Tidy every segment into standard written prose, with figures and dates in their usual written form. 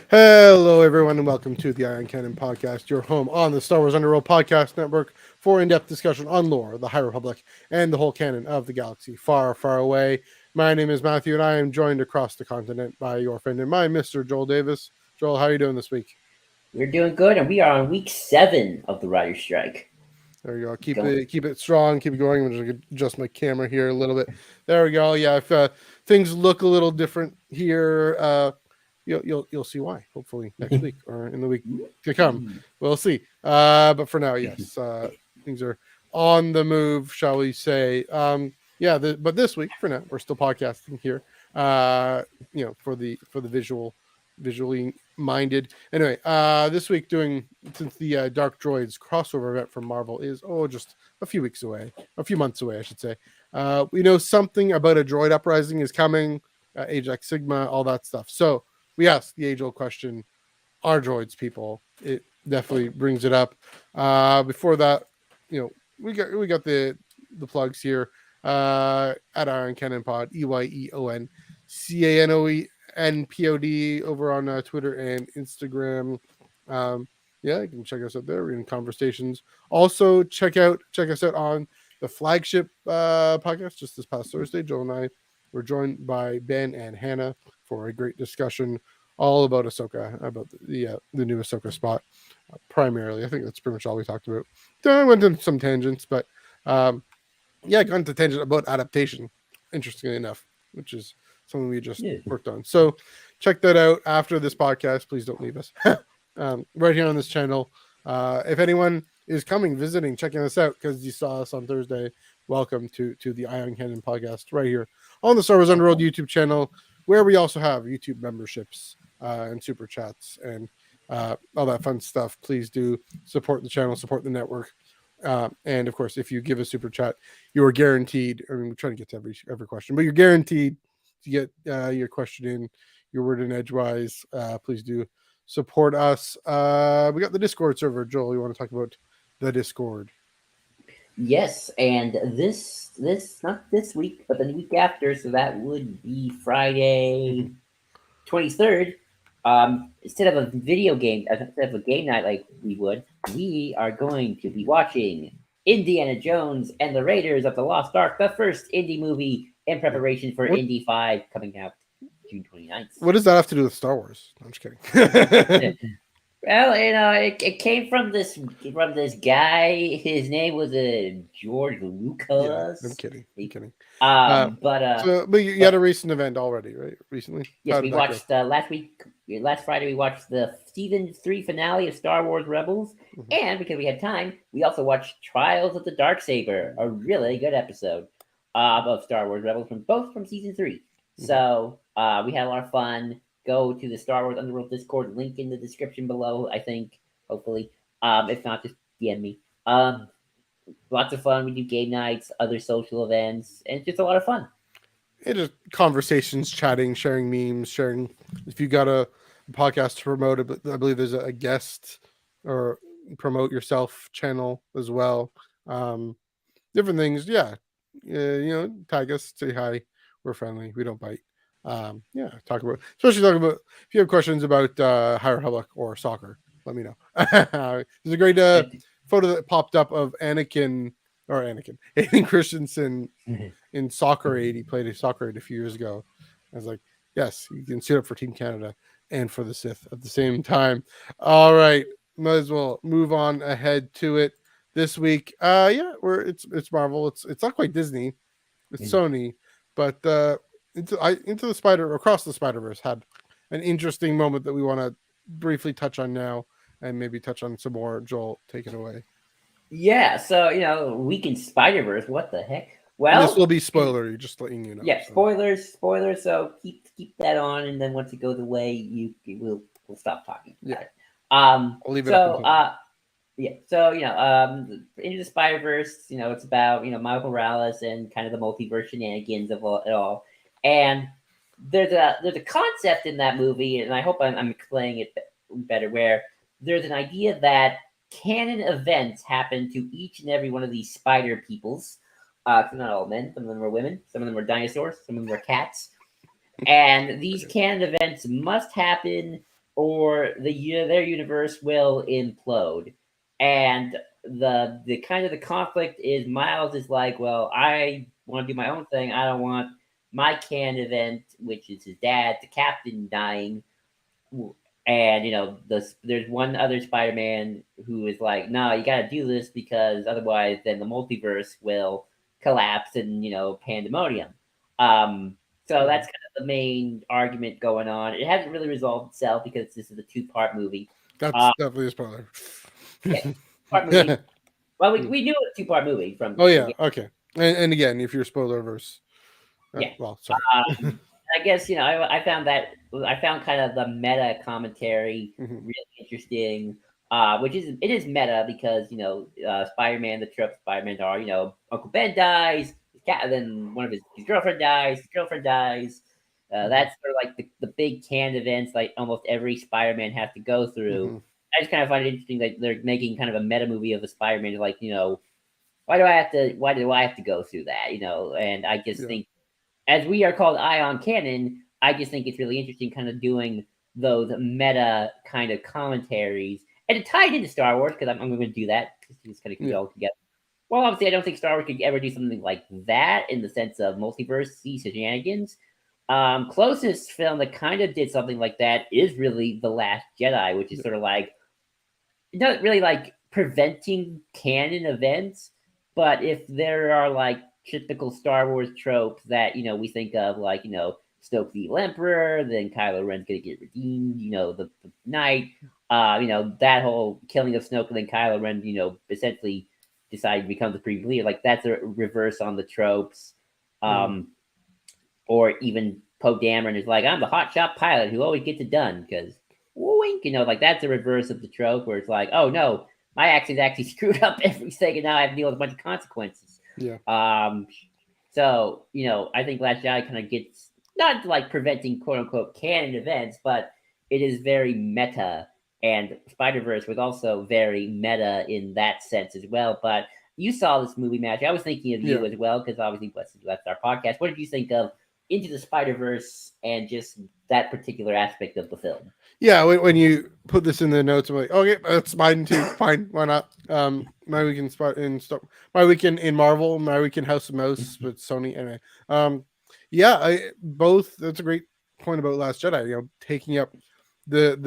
Hello, everyone, and welcome to the Iron Canon Podcast, your home on the Star Wars Underworld Podcast Network for in-depth discussion on lore, the High Republic, and the whole canon of the galaxy far, far away. My name is Matthew, and I am joined across the continent by your friend and mine, Mr. Joel Davis. Joel, how are you doing this week? We're doing good, and we are on week 7 of the writer's strike. There you go. Going. Keep it strong. Keep it going. I'm just gonna adjust my camera here a little bit. There we go. Yeah, if things look a little different here, you'll see why. Hopefully next week or in the week to come, we'll see. But for now, yes, things are on the move, shall we say? But this week, for now, we're still podcasting here. For the visually minded. Anyway, this week since the Dark Droids crossover event from Marvel is just a few months away, I should say. We know something about a droid uprising is coming, Ajax Sigma, all that stuff. So we asked the age-old question: are droids people? It definitely brings it up. Before that, we got the plugs here at Iron Cannon Pod, EYEONCANOENPOD over on Twitter and Instagram. You can check us out there. We're in conversations. Also, check us out on the flagship podcast just this past Thursday. Joel and I were joined by Ben and Hannah for a great discussion all about Ahsoka, about the new Ahsoka spot. Primarily, I think that's pretty much all we talked about. I went into some tangents, but I got into tangent about adaptation. Interestingly enough, which is something we just worked on. So check that out after this podcast. Please don't leave us. Right here on this channel. If anyone is visiting, checking us out because you saw us on Thursday, welcome to the Iron Cannon Podcast right here on the Star Wars Underworld YouTube channel, where we also have YouTube memberships and super chats and all that fun stuff. Please do support the channel, support the network. And of course, if you give a super chat, you are guaranteed. I mean, we're trying to get to every question, but you're guaranteed to get your question in, your word in edgewise. Please do support us. We got the Discord server. Joel, you want to talk about the Discord? Yes, and this not this week, but the week after, so that would be Friday 23rd. Instead of a instead of a game night like we are going to be watching Indiana Jones and the Raiders of the Lost Ark, the first indie movie in preparation for Indy 5 coming out June 29th. What does that have to do with Star Wars? I'm just kidding. Well, it came from this guy. His name was George Lucas. I'm kidding. But you had a recent event already, right? Recently. Yes, we watched last Friday. We watched the season 3 finale of Star Wars Rebels, and because we had time, we also watched Trials of the Darksaber, a really good episode of Star Wars Rebels from season 3. So we had a lot of fun. Go to the Star Wars Underworld Discord, link in the description below, I think, hopefully. If not, just DM me. Lots of fun. We do game nights, other social events, and it's just a lot of fun. It just conversations, chatting, sharing memes, sharing. If you got a podcast to promote, I believe there's a guest or promote yourself channel as well. Different things. Tag us, say hi. We're friendly. We don't bite. Talk about if you have questions about High Republic or soccer, let me know. There's a great photo that popped up of Hayden Christensen in Soccer Aid. He played a Soccer Aid a few years ago. I was like, yes, you can suit up for Team Canada and for the Sith at the same time. All right, might as well move on ahead to it this week. It's Marvel. It's not quite Disney. It's Sony, but Across the Spider-Verse had an interesting moment that we want to briefly touch on now and maybe touch on some more. Joel, take it away. Yeah, so Week in Spider-Verse, what the heck? Well, and this will be spoilery, just letting you know. Yeah, spoilers. So keep that on, and then once it goes away, we'll stop talking about it. I'll leave it up. Into the Spider-Verse, it's about Miles Morales and kind of the multiverse shenanigans of it all. And there's a concept in that movie, and I hope I'm explaining it better, where there's an idea that canon events happen to each and every one of these spider peoples. Not all men, some of them are women, some of them are dinosaurs, some of them are cats. And these canon events must happen or their universe will implode. And the kind of the conflict is Miles is like, well, I want to do my own thing. I don't want my canon event, which is his dad, the captain, dying. And there's one other Spider-Man who is like, no, you got to do this because otherwise, then the multiverse will collapse and pandemonium. So that's kind of the main argument going on. It hasn't really resolved itself because this is a two-part movie. That's Uh, definitely a spoiler. yeah, part movie. Well, we knew it was a two-part movie from Oh the yeah, beginning. okay. And again, if you're spoiler verse, Yeah. well, sorry. I guess I found kind of the meta commentary Mhm, really interesting. Which is meta because Spider-Man, the trope Spider-Man are Uncle Ben dies, his cat, then one of his girlfriend dies, his girlfriend dies. That's sort of like the big canned events like almost every Spider-Man has to go through. mhm. I just kind of find it interesting that they're making kind of a meta movie of the Spider-Man. Like why do I have to go through that? And I just Yeah, think as we are called Ion Canon, I just think it's really interesting kind of doing those meta kind of commentaries and to tie it into Star Wars because I'm going to do that because just kind of keep it yeah, all together. Well, obviously, I don't think Star Wars could ever do something like that in the sense of multiverse shenanigans. Closest film that kind of did something like that is really The Last Jedi, which is yeah, sort of like not really like preventing canon events, but if there are like typical Star Wars tropes that we think of, like Snoke the Emperor, then Kylo Ren's gonna get redeemed, the Knight, that whole killing of Snoke and then Kylo Ren, essentially decide to become the previous leader. Like that's a reverse on the tropes. mhm, Um, or even Poe Dameron is like, I'm the hotshot pilot who always gets it done because wink, like that's a reverse of the trope where it's like, oh no, my actions actually screwed up everything and now I have to deal with a bunch of consequences. yeah, Um, so I think Last Jedi kind of gets not like preventing quote unquote canon events, but it is very meta, and Spider Verse was also very meta in that sense as well. But you saw this movie, Match. I was thinking of you yeah. as well because obviously that's our podcast. What did you think of Into the Spider Verse and just that particular aspect of the film? Yeah, when you put this in the notes, I'm like, okay, that's mine too. Fine, why not? My weekend spot in my weekend in Marvel, my weekend House of Mouse with Sony. Anyway, yeah, I both. That's a great point about Last Jedi. Taking up the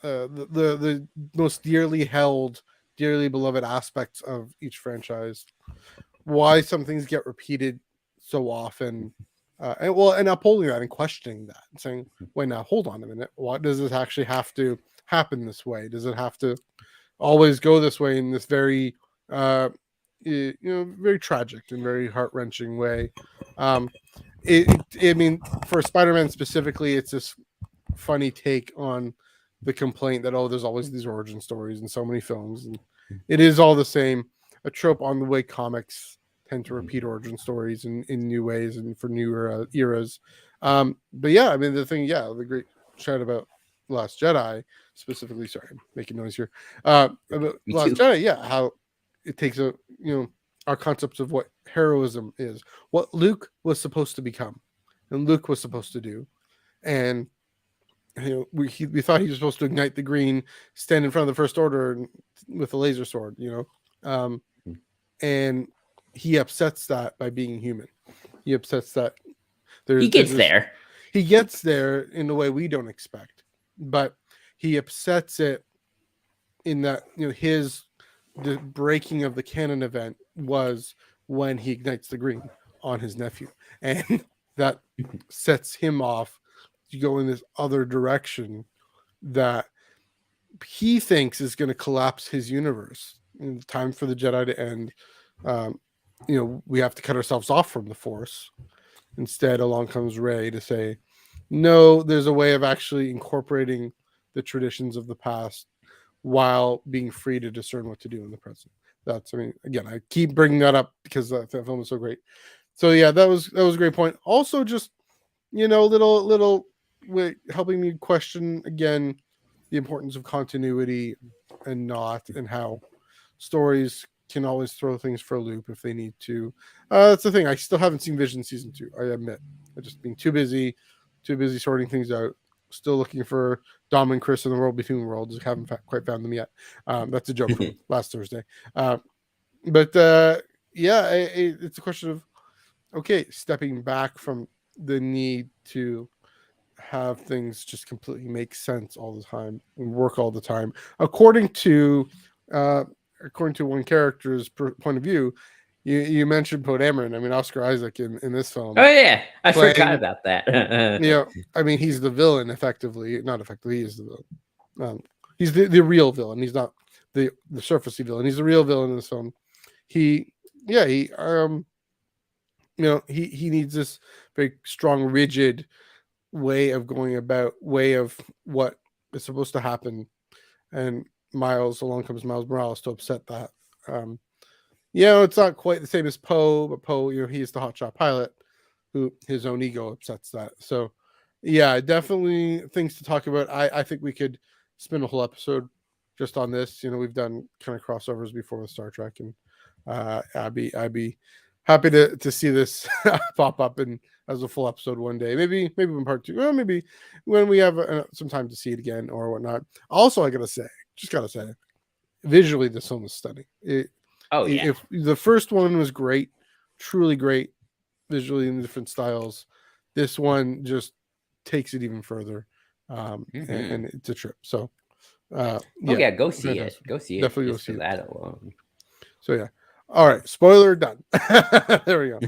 the most dearly held, dearly beloved aspects of each franchise. Why some things get repeated so often, and upholding that and questioning that, and saying, "Wait, now hold on a minute. What does this actually have to happen this way? Does it have to always go this way in this very, very tragic and very heart wrenching way?" Um, I mean, for Spider-Man specifically, it's this funny take on the complaint that there's always these origin stories in so many films, and it is all the same, a trope on the way comics tend to repeat origin stories in new ways and for newer eras. But yeah, I mean the great shout about Last Jedi specifically. Sorry, I'm making noise here. About Me Last too. Jedi, yeah, how it takes our concepts of what heroism is, what Luke was supposed to become, and Luke was supposed to do, and we thought he was supposed to ignite the green, stand in front of the First Order with a laser sword, and he upsets that by being human. He upsets that He there's gets this. there. He gets there in a way we don't expect, but he upsets it in that the breaking of the canon event was when he ignites the green on his nephew, and that sets him off to go in this other direction that he thinks is going to collapse his universe. Time for the Jedi to end. Um, we have to cut ourselves off from the Force. Instead, along comes Rey to say, no, there's a way of actually incorporating the traditions of the past while being free to discern what to do in the present. Again, I keep bringing that up because that film is so great. So yeah, that was a great point. Also, just little helping me question again the importance of continuity and not, and how stories can always throw things for a loop if they need to. That's the thing. I still haven't seen Vision season 2. I admit, I just been too busy sorting things out. Still looking for Dom and Chris in the world between worlds. Haven't quite found them yet. That's a joke from last Thursday. But yeah, it's a question of, okay, stepping back from the need to have things just completely make sense all the time and work all the time. Uh, according to one character's point of view, you mentioned Poe Dameron. I mean, Oscar Isaac in this film. Oh yeah, I forgot Playing, about that. I mean, he's the villain effectively. Not effectively, he is the villain. He's the real villain. He's not the surfacey villain. He's the real villain in this film. He he needs this very strong, rigid way of going about, way of what is supposed to happen. And along comes Miles Morales to upset that. It's not quite the same as Poe, but Poe, he's the hotshot pilot who his own ego upsets that. So yeah, definitely things to talk about. I think we could spend a whole episode just on this. We've done kind of crossovers before with Star Trek, and I'd be happy to see this pop up and as a full episode one day. Maybe when part 2. Well, maybe when we have some time to see it again or whatnot. Also, I gotta say, visually this film is stunning. If the first one was great, truly great visually in different styles, this one just takes it even further, and it's a trip. So go see it. Go see it. Definitely go see it. That alone. So yeah. All right, spoiler done. There we go.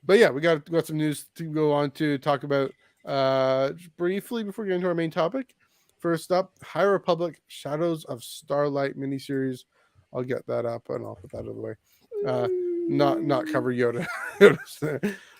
But yeah, we got some news to go on to talk about briefly before we get into our main topic. First up, High Republic Shadows of Starlight miniseries. I'll get that up and I'll put that out of the way. Not cover Yoda. Poor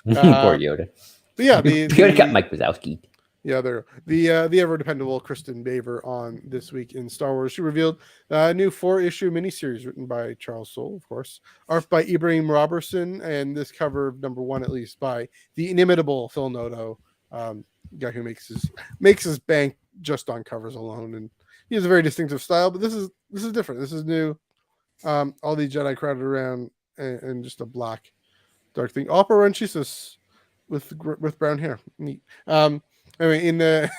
Yoda. But yeah, Yoda got Mike Wazowski. Yeah, the ever dependable Kristen Baver on This Week in Star Wars. She revealed a new 4-issue miniseries written by Charles Soule, of course, art by Ibrahim Robertson, and this cover number 1 at least by the inimitable Phil Noto, guy who makes his bank just on covers alone, and he has a very distinctive style. But this is different. This is new. All these Jedi crowded around and just a black dark thing. Opera Ranchisis with brown hair. Neat. I mean, in the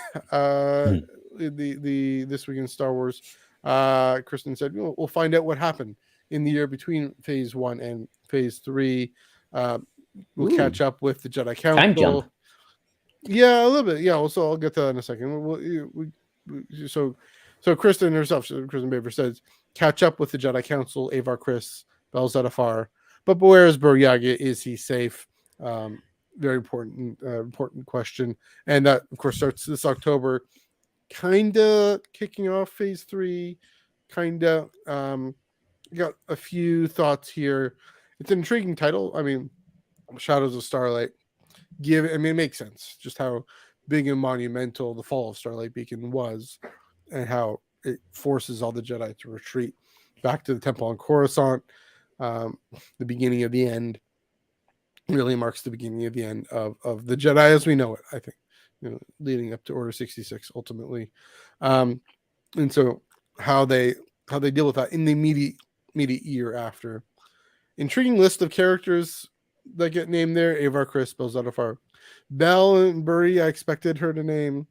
This Week in Star Wars, Kristen said, we'll find out what happened in the year between Phase 1 and Phase 3. We'll catch up with the Jedi Council. Time jump. Yeah, a little bit. Yeah, so I'll get to that in a second. So Kristen herself, Kristen Baver says, catch up with the Jedi Council, Avar Kriss, Bel Zettifar. But where is Buryaga? Is he safe? Very important question. And that, of course, starts this October, kind of kicking off Phase 3. Got a few thoughts here. It's an intriguing title. I mean, Shadows of Starlight. It makes sense just how big and monumental the fall of Starlight Beacon was, and how it forces all the Jedi to retreat back to the temple on Coruscant. The beginning of the end really marks the beginning of the end of the Jedi as we know it, I think, leading up to Order 66 ultimately. And so how they deal with that in the immediate year after. Intriguing list of characters that get named there. Avar Kriss, Bel Zettifar. Bel and Burry, I expected her to name.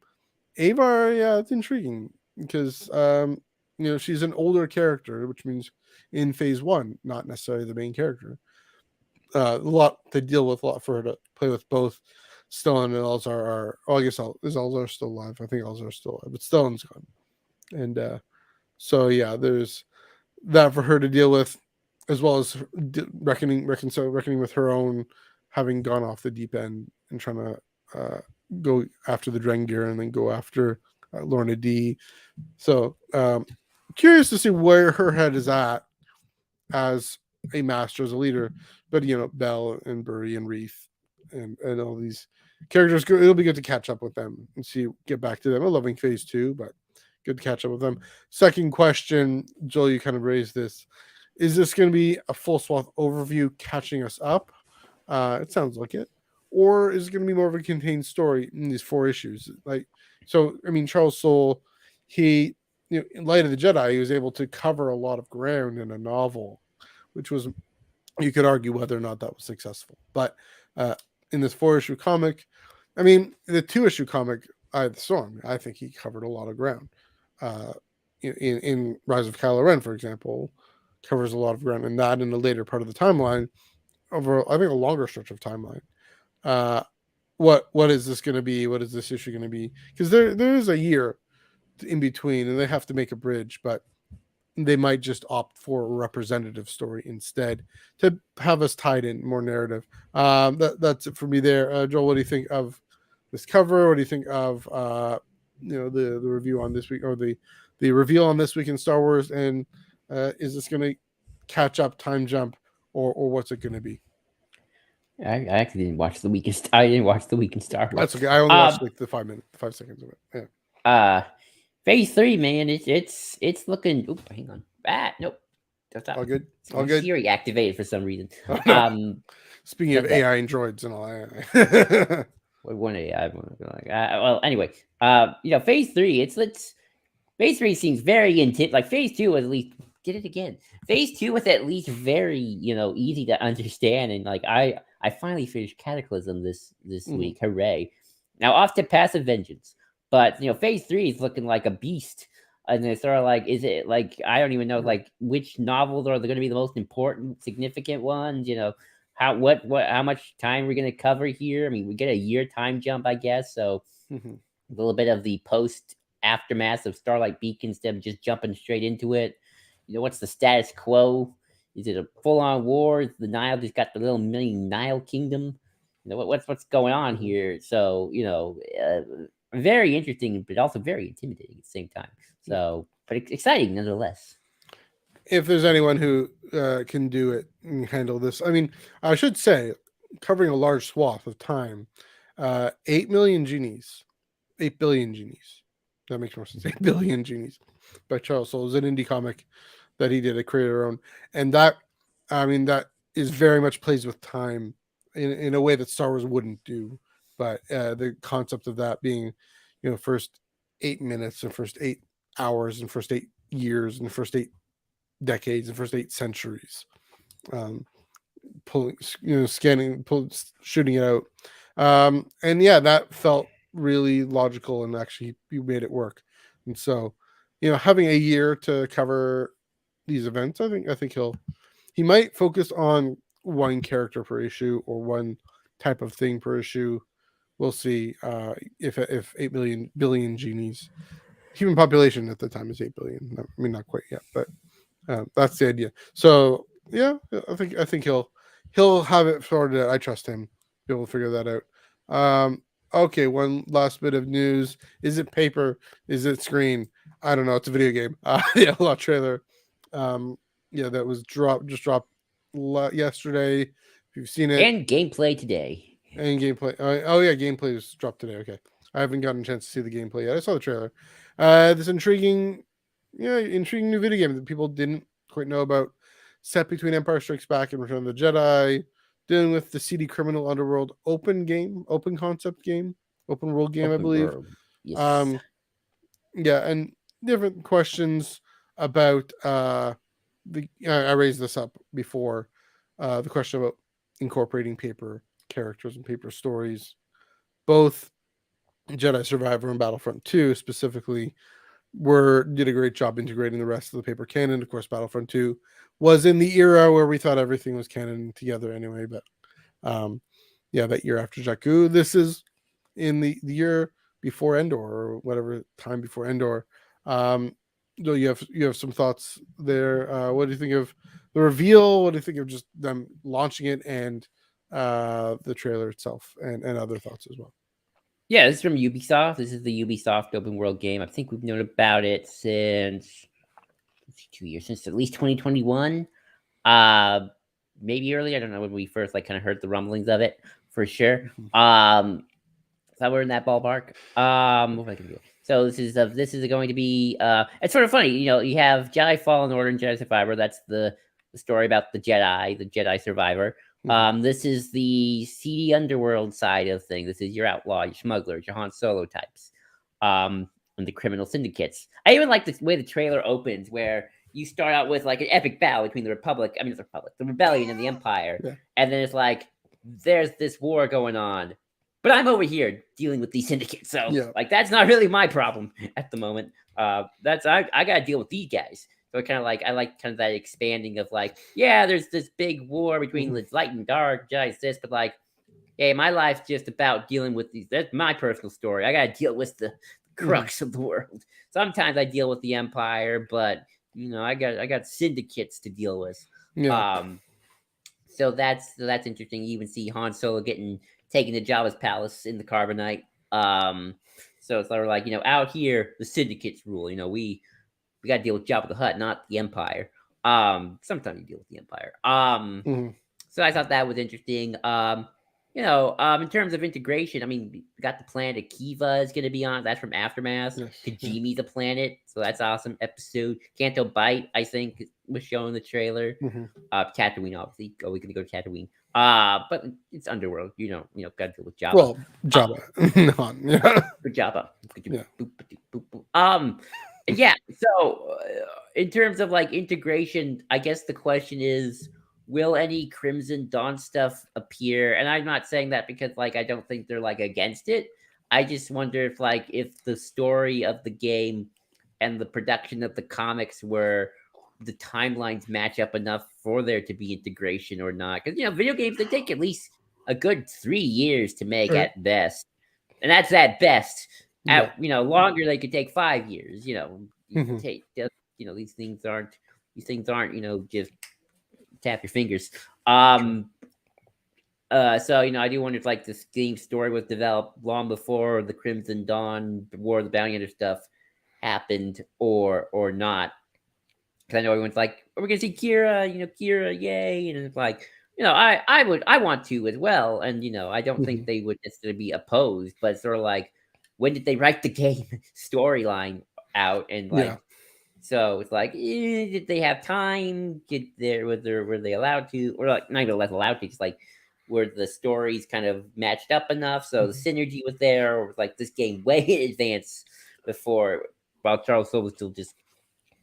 Avar, yeah, it's intriguing because she's an older character, which means in Phase 1, not necessarily the main character. A lot to deal with, a lot for her to play with. Both Stellan and Elzar are. Oh, I guess is Elzar still alive? I think Elzar's still alive, but Stellan's gone. And so yeah, there's that for her to deal with, as well as reckoning with her own having gone off the deep end and trying to go after the Drengir and then go after Lorna D. So curious to see where her head is at as a master, as a leader. But Bel and Burry and Reith and all these characters, it'll be good to catch up with them and get back to them. I'm loving Phase 2, but good to catch up with them. Second question, Joel, you kind of raised this. Is this going to be a full swath overview catching us up? It sounds like it. Or is it going to be more of a contained story in these 4 issues? Charles Soule, he, in Light of the Jedi, he was able to cover a lot of ground in a novel, which was, you could argue whether or not that was successful. But in this 4-issue comic, the 2-issue comic the Storm. I think he covered a lot of ground. Uh, in Rise of Kylo Ren, for example, covers a lot of ground, and that in the later part of the timeline, over I think a longer stretch of timeline. Uh, what is this going to be? What is this issue going to be? Because there is a year in between, and they have to make a bridge, but they might just opt for a representative story instead to have us tied in more narrative. That's it for me there. Joel, what do you think of this cover? What do you think of the review on this week, or the reveal on this week in Star Wars? And is this going to catch up, time jump, or what's it going to be? I actually didn't watch the weekend. I didn't watch the weekend Star Wars. That's okay. I only watched like the 5 seconds of it. Yeah. Phase 3, man. It's looking. Oop, hang on. Nope. All good. All good. Siri activated for some reason. Oh, no. Speaking of AI and droids and all that. One AI. Well, anyway. Phase 3. Phase 3 seems very intense. Like Phase 2 was at least. Did it again. Phase 2 was at least very, easy to understand, and like I finally finished Cataclysm this week. Hooray! Now off to Passive Vengeance, but Phase 3 is looking like a beast, and it's sort of like, is it like I don't even know like which novels are going to be the most important, significant ones? How much time we're going to cover here? I mean, we get a year time jump, I guess. So a little bit of the post aftermath of Starlight Beacon instead of just jumping straight into it. What's the status quo? Is it a full-on war? Is the Nile just got the little mini Nile kingdom? What's going on here? So, very interesting, but also very intimidating at the same time. So, but exciting nonetheless. If there's anyone who can do it and handle this, I mean, I should say, covering a large swath of time, 8 million genies, 8 billion genies. That makes more sense. 8 billion genies by Charles Soule. It's an indie comic that he did, a creator own, and that is very much plays with time in a way that Star Wars wouldn't do. But the concept of that being, first 8 minutes and first 8 hours and first 8 years and first 8 decades and first 8 centuries, pulling, scanning, shooting it out, and yeah, that felt really logical, and actually you made it work. And so, having a year to cover these events, I think he might focus on one character per issue or one type of thing per issue. We'll see. If 8 billion genies, human population at the time is 8 billion. I mean, not quite yet, but that's the idea. So yeah, I think he'll have it sorted out. I trust him. Be able to figure that out. Okay, one last bit of news. Is it paper? Is it screen? I don't know. It's a video game. Yeah, a lot trailer. That was dropped yesterday. If you've seen it. And gameplay today. And gameplay. Oh yeah, gameplay was dropped today. Okay. I haven't gotten a chance to see the gameplay yet. I saw the trailer. This intriguing new video game that people didn't quite know about. Set between Empire Strikes Back and Return of the Jedi. Dealing with the seedy criminal underworld, open concept game, open world game, I believe. World. Yes. And different questions about I raised this up before, the question about incorporating paper characters and paper stories. Both Jedi Survivor and Battlefront 2 specifically did a great job integrating the rest of the paper canon. Of course, Battlefront 2 was in the era where we thought everything was canon together anyway, but that year after Jakku. This is in the year before Endor, or whatever time before Endor. So you have some thoughts there. What do you think of the reveal? What do you think of just them launching it and the trailer itself, and other thoughts as well? Yeah, this is from Ubisoft. This is the Ubisoft open world game. I think we've known about it since 2 years, since at least 2021. Maybe early. I don't know when we first kind of heard the rumblings of it for sure. So we're in that ballpark. What I can do? So this is going to be. It's sort of funny, you have Jedi Fallen Order and Jedi Survivor. That's the story about the Jedi Survivor. This is the seedy underworld side of things. This is your outlaw, your smuggler, your Han Solo types, and the criminal syndicates. I even like the way the trailer opens, where you start out with like an epic battle between the Rebellion and the Empire, and then it's like there's this war going on, But I'm over here dealing with these syndicates, so Yeah. like that's not really my problem at the moment. That's I gotta deal with these guys. So kind of like I like kind of that expanding of like, yeah, there's this big war between Mhm. the light and dark, Jedi's this, but like, hey, my life's just about dealing with these. That's my personal story. I gotta deal with the Mhm. crux of the world. Sometimes I deal with the Empire, but I got syndicates to deal with. Yeah. Um, so that's interesting. You even see Han Solo getting taken to Jabba's palace in the Carbonite. Um, so it's sort of like out here the syndicates rule. We got to deal with Jabba the Hutt, not the Empire. Sometimes you deal with the Empire. Mhm. So I thought that was interesting. In terms of integration, I mean, we got the planet Kiva is going to be on. That's from Aftermath. Yes. Yeah. Kajimi's a planet, so that's awesome. Episode Canto Bite, I think, was shown in the trailer. Mhm. Tatooine, obviously. Oh, we're gonna go to Tatooine. But it's Underworld. Got to deal with Jabba. Well, Jabba. Not, yeah. Good Jabba. Yeah. Yeah. So, in terms of like integration, I guess the question is, will any Crimson Dawn stuff appear? And I'm not saying that because like I don't think they're like against it. I just wonder if the story of the game and the production of the comics were the timelines match up enough for there to be integration or not. Because video games they take at least a good 3 years to make Sure. at best, and that's at best. Yeah. Longer they could take 5 years. You Mhm. take these things aren't just tap your fingers. So I do wonder if like this game story was developed long before the Crimson Dawn War of the Bounty Hunter stuff happened or not. Because I know everyone's like, "Are we gonna see Kira? Kira, yay!" And it's like, I want to as well, and I don't think Mhm. they would necessarily be opposed, but it's sort of like, when did they write the game storyline out? And Yeah. like, so it's like, did they have time? Were they allowed to, or like not even less allowed to? Just like, were the stories kind of matched up enough so the Mhm. synergy was there, or was like this game way in advance before while Charles Soule was still just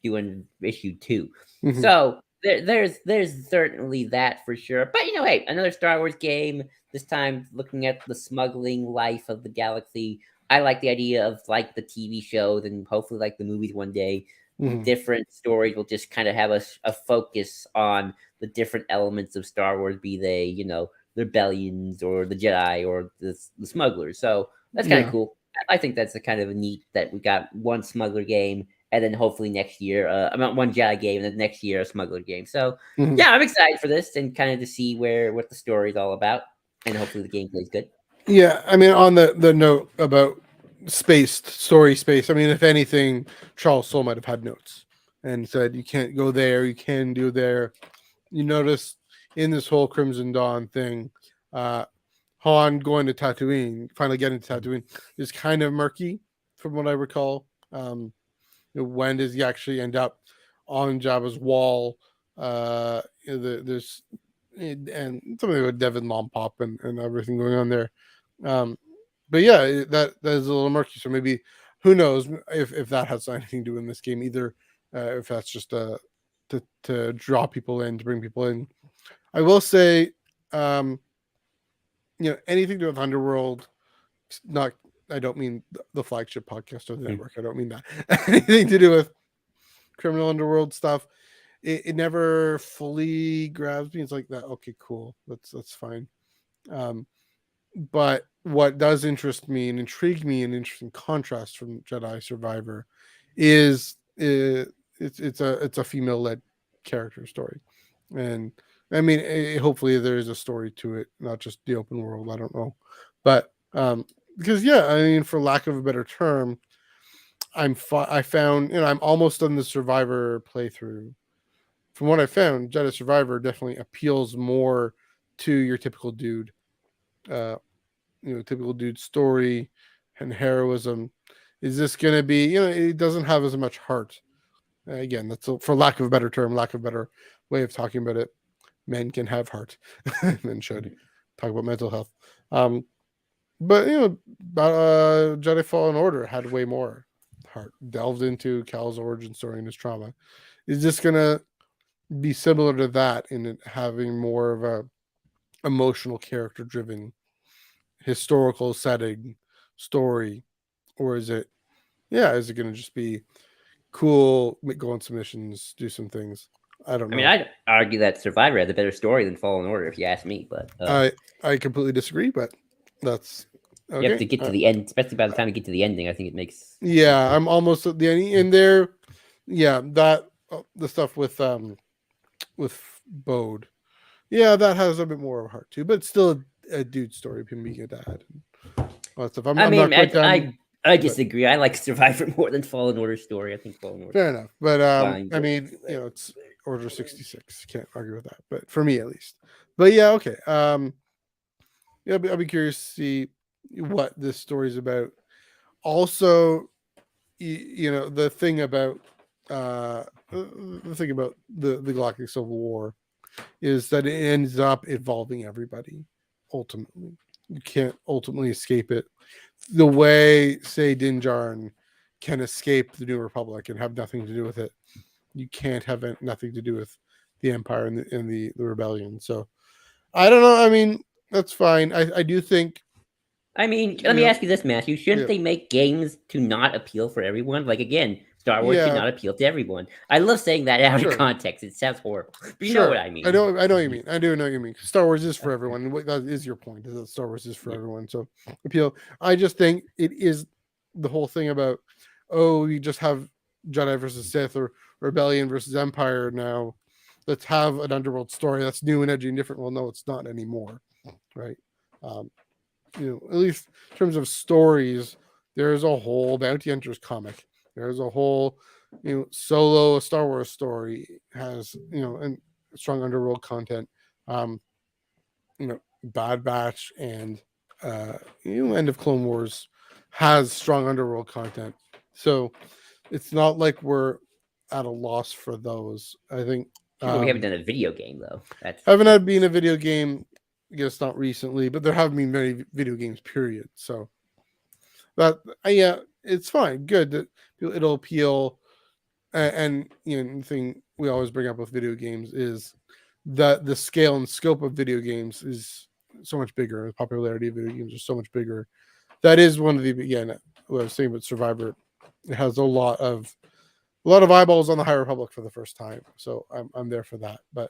doing issue 2. Mhm. So there's certainly that for sure. But hey, another Star Wars game. This time looking at the smuggling life of the galaxy. I like the idea of like the TV shows and hopefully like the movies one day. Mhm. Different stories will just kind of have a focus on the different elements of Star Wars, be they the rebellions or the Jedi or the smugglers. So that's kind of Yeah. cool. I think that's a kind of a neat that we got one smuggler game and then hopefully next year, I'm not one Jedi game, and then next year a smuggler game. So Mhm. yeah, I'm excited for this and kind of to see what the story's all about, and hopefully the gameplay's good. Yeah, I mean, on the note about story space. I mean, if anything, Charles Soule might have had notes and said you can't go there, you can do there. You notice in this whole Crimson Dawn thing, uh, Han going to Tatooine, finally getting to Tatooine, is kind of murky from what I recall. When does he actually end up on Jabba's wall? There's and something with Devin Lompop and everything going on there. Um, but yeah, that is a little murky. So maybe who knows if that has anything to do in this game either. If that's just to draw people in, to bring people in. I will say, um, anything to do with Underworld. Not, I don't mean the flagship podcast or the Hmm. network. I don't mean that. Anything to do with criminal underworld stuff. It never fully grabs me. It's like that. Okay, cool. That's fine. Um, but what does interest me and intrigue me, an interesting contrast from Jedi Survivor, is it's a female led character story, and I mean hopefully there is a story to it, not just the open world. I don't know, but because yeah, I mean for lack of a better term, I found I'm almost done the Survivor playthrough. From what I found, Jedi Survivor definitely appeals more to your typical dude. Uh, typical dude story and heroism. Is this going to be, it doesn't have as much heart. Again, that's for lack of a better term, lack of a better way of talking about it. Men can have heart, men should talk about mental health. But Jedi Fallen Order had way more heart, delved into Cal's origin story and his trauma. Is this gonna be similar to that in it having more of a emotional character driven historical setting story, or is it going to just be cool, go on some missions, do some things? I don't I mean, know. I'd argue that Survivor has a better story than Fallen Order, if you ask me. But I completely disagree, but that's you have okay. to get to the end, especially by the time you get to the ending. I think it makes Yeah, I'm almost at the end, and there, yeah, that the stuff with Bode, yeah, that has a bit more of a heart too, but it's still a dude story of him being a dad and all that stuff. I I'm not mean, quite done, I but disagree. I like Survivor more than Fallen Order story. I think Fallen Order fair enough. But fine, I but mean, it's Order 66. Can't argue with that. But for me, at least. But yeah, okay. Yeah, I'll be curious to see what this story is about. Also, the thing about the Galactic Civil War is that it ends up involving everybody. Ultimately, you can't ultimately escape it. The way, say, Din Djarin can escape the New Republic and have nothing to do with it, you can't have nothing to do with the Empire and the rebellion. So I don't know. I mean, that's fine. I do think I mean, let me you ask you this, Matthew. Shouldn't yeah they make games to not appeal for everyone? Like again, Star Wars should yeah not appeal to everyone. I love saying that out of sure context. It sounds horrible, but you know what sure. I I mean. know what you mean. I do know what you mean. Star Wars is for everyone. That is your point. Is that Star Wars is for Yeah. everyone. So appeal. I just think it is the whole thing about you just have Jedi versus Sith or Rebellion versus Empire now. Let's have an underworld story that's new and edgy and different. Well, no, it's not anymore, right? Um, at least in terms of stories, there's a whole Bounty Hunters comic. There's a whole, Solo a Star Wars story has, and strong underworld content. Um, Bad Batch and End of Clone Wars has strong underworld content. So it's not like we're at a loss for those. I think Sure, but we haven't done a video game though. haven't had been a video game. I guess not recently, but there have been many video games. Period. So that yeah, it's fine. Good. It'll appeal. And the thing we always bring up with video games is that the scale and scope of video games is so much bigger. The popularity of video games is so much bigger. That is one of the what I was saying about Survivor. It has a lot of eyeballs on the High Republic for the first time. So I'm there for that. But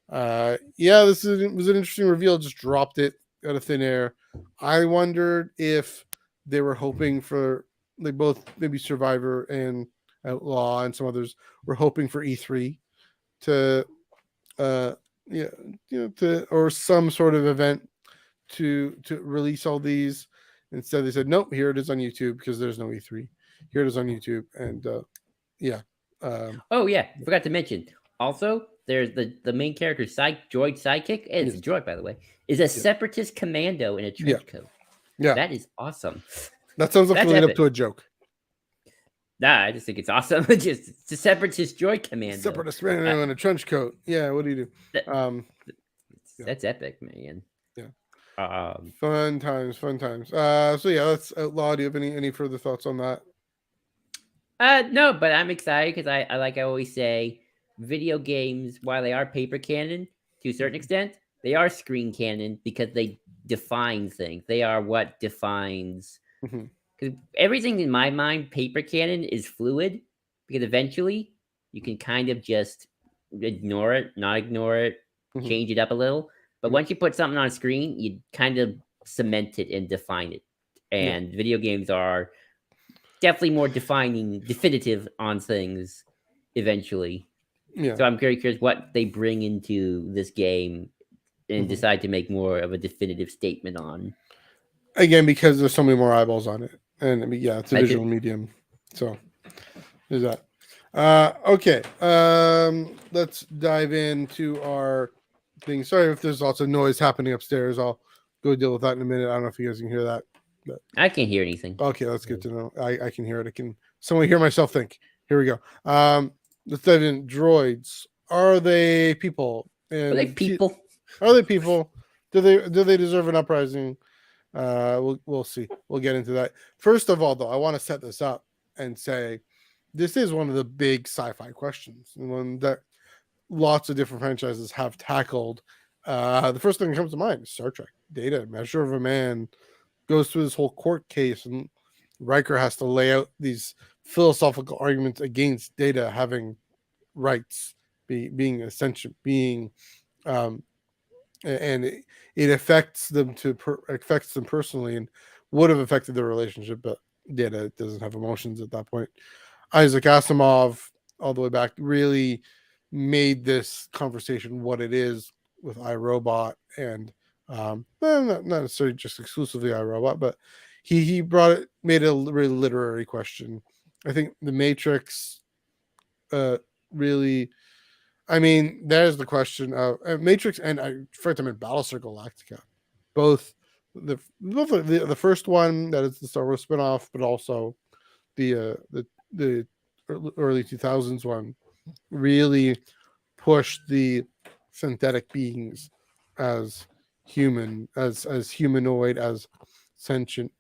this was an interesting reveal. Just dropped it out of thin air. I wondered if they were hoping for, like, both maybe Survivor and Outlaw and some others were hoping for E3 to to, or some sort of event to release all these. Instead, they said nope. Here it is on YouTube because there's no E3. Here it is on YouTube, and yeah. Oh yeah, forgot to mention. Also, there's the main character, droid sidekick. It's Yes. a droid, by the way. Is a Yeah. separatist commando in a Yeah. trench coat. Yeah. That is awesome. That sounds like That's lead up epic. to a joke. Nah, I just think it's awesome. Just it's a separatist droid commando. Separatist man in a trench coat. Yeah. What do you do? That, Yeah. that's epic, man. Yeah. Um, Fun times. So yeah, that's Outlaw. Do you have any further thoughts on that? no, but I'm excited because I like I always say, video games, while they are paper canon to a certain extent, they are screen canon because they define things. They are what defines. Mhm. Because everything in my mind, paper canon is fluid because eventually you can kind of just ignore it, not ignore it, Mhm. change it up a little. But Mhm. once you put something on a screen, you kind of cement it and define it. Yeah. And video games are definitely more definitive on things eventually. Yeah. So I'm very curious what they bring into this game and Mhm. decide to make more of a definitive statement on. Again, because there's so many more eyeballs on it, and I mean, yeah, it's a I visual could, medium. So there's that. Okay. Let's dive into our thing. Sorry if there's lots of noise happening upstairs. I'll go deal with that in a minute. I don't know if you guys can hear that. But I can't hear anything. okay, that's good to know. I can hear it. I can someone hear myself think. Here we go. Let's dive in. Droids. Are they people? Are they And people? are they people? Do they deserve an uprising? We'll see. We'll get into that. First of all, though, I want to set this up and say this is one of the big sci-fi questions, and one that lots of different franchises have tackled The first thing that comes to mind is Star Trek. Data, Measure of a Man, goes through this whole court case, and Riker has to lay out these philosophical arguments against Data having rights, being a sentient being, um, and it affects them affects them personally, and would have affected their relationship, but Data doesn't have emotions at that point. Isaac Asimov, all the way back, really made this conversation what it is with iRobot, and not necessarily just exclusively iRobot, but he brought it, made it a really literary question. I think The Matrix, really. I mean, there's the question of Matrix, and first I mean Battlestar Galactica, both the first one that is the Star Wars spinoff, but also the early 2000s one really pushed the synthetic beings as as humanoid, as sentient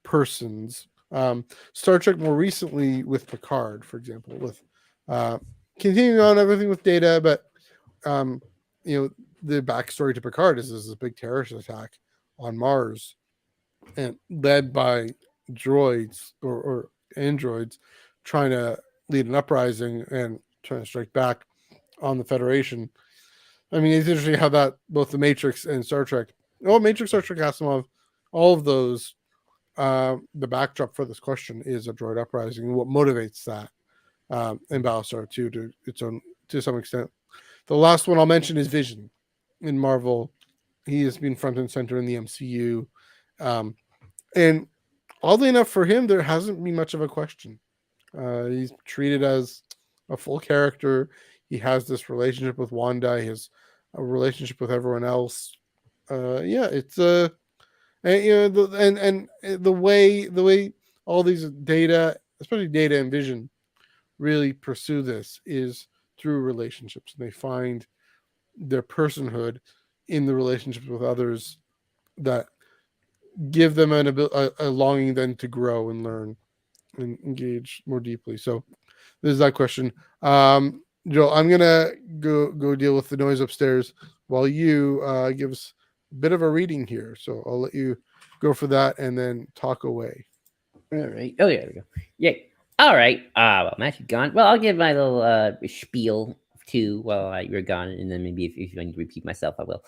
persons. Star Trek more recently with Picard, for example, with uh, continuing on everything with Data, but um, you know, the backstory to Picard is this big terrorist attack on Mars, and led by droids or androids trying to lead an uprising and trying to strike back on the Federation. I mean, it's interesting how that both the Matrix and Star Trek, Matrix, Star Trek, Asimov, all of those, the backdrop for this question is a droid uprising, and what motivates that, in Battlestar 2 to its own, to some extent. The last one I'll mention is Vision in Marvel. He has been front and center in the MCU, and oddly enough for him, there hasn't been much of a question. He's treated as a full character. He has this relationship with Wanda. He has a relationship with everyone else. Yeah, it's and, and the way all these Data, especially Data and Vision, really pursue this is through relationships. And they find their personhood in the relationships with others that give them a longing then to grow and learn and engage more deeply. So there's that question. Joe, I'm gonna go deal with the noise upstairs while you give us a bit of a reading here. So I'll let you go for that and then talk away. All right. Oh, yeah, there we go. Yeah. All right. Well, I'm actually gone. Well, I'll give my little spiel too while you're gone, and then maybe if I need to repeat myself, I will.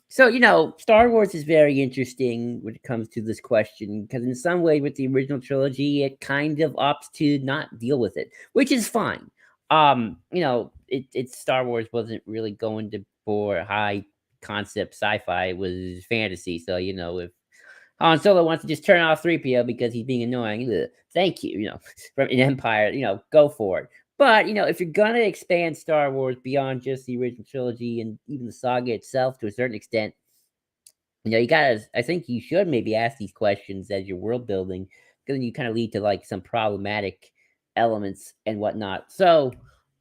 So Star Wars is very interesting when it comes to this question because in some way, with the original trilogy, it kind of opts to not deal with it, which is fine. It's Star Wars wasn't really going to for high concept sci-fi; it was fantasy. So if Han Solo wants to just turn off 3PO because he's being annoying. Thank you, from an Empire, go for it. But, if you're going to expand Star Wars beyond just the original trilogy and even the saga itself to a certain extent, I think you should maybe ask these questions as you're world building, because then you kind of lead to like some problematic elements and whatnot. So,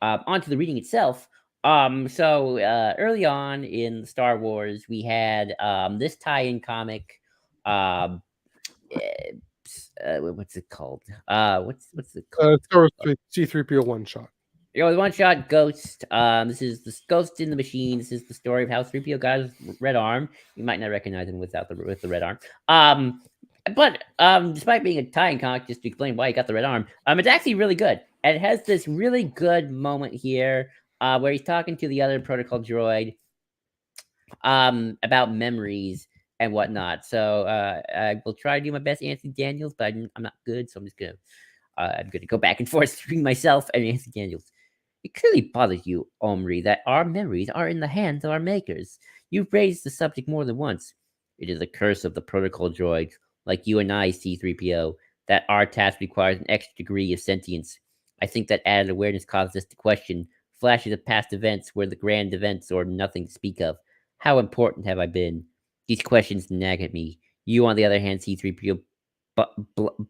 onto the reading itself. Early on in Star Wars, we had this tie-in comic. Um, what's it called? What's it called? Star Wars C3PO one shot. The one shot Ghost. This is the Ghost in the Machine. This is the story of how 3PO got his red arm. You might not recognize him with the red arm. But despite being a tie-in comic, just to explain why he got the red arm, it's actually really good. And it has this really good moment here where he's talking to the other protocol droid about memories and whatnot. So I will try to do my best, Anthony Daniels, but I'm not good, so I'm gonna go back and forth between myself and Anthony Daniels. It clearly bothers you, Omri, that our memories are in the hands of our makers. You've raised the subject more than once. It is a curse of the protocol droids, like you and I, C3PO, that our task requires an extra degree of sentience. I think that added awareness causes us to question flashes of past events where the grand events or nothing to speak of. How important have I been? These questions nag at me. You, on the other hand, C3PO,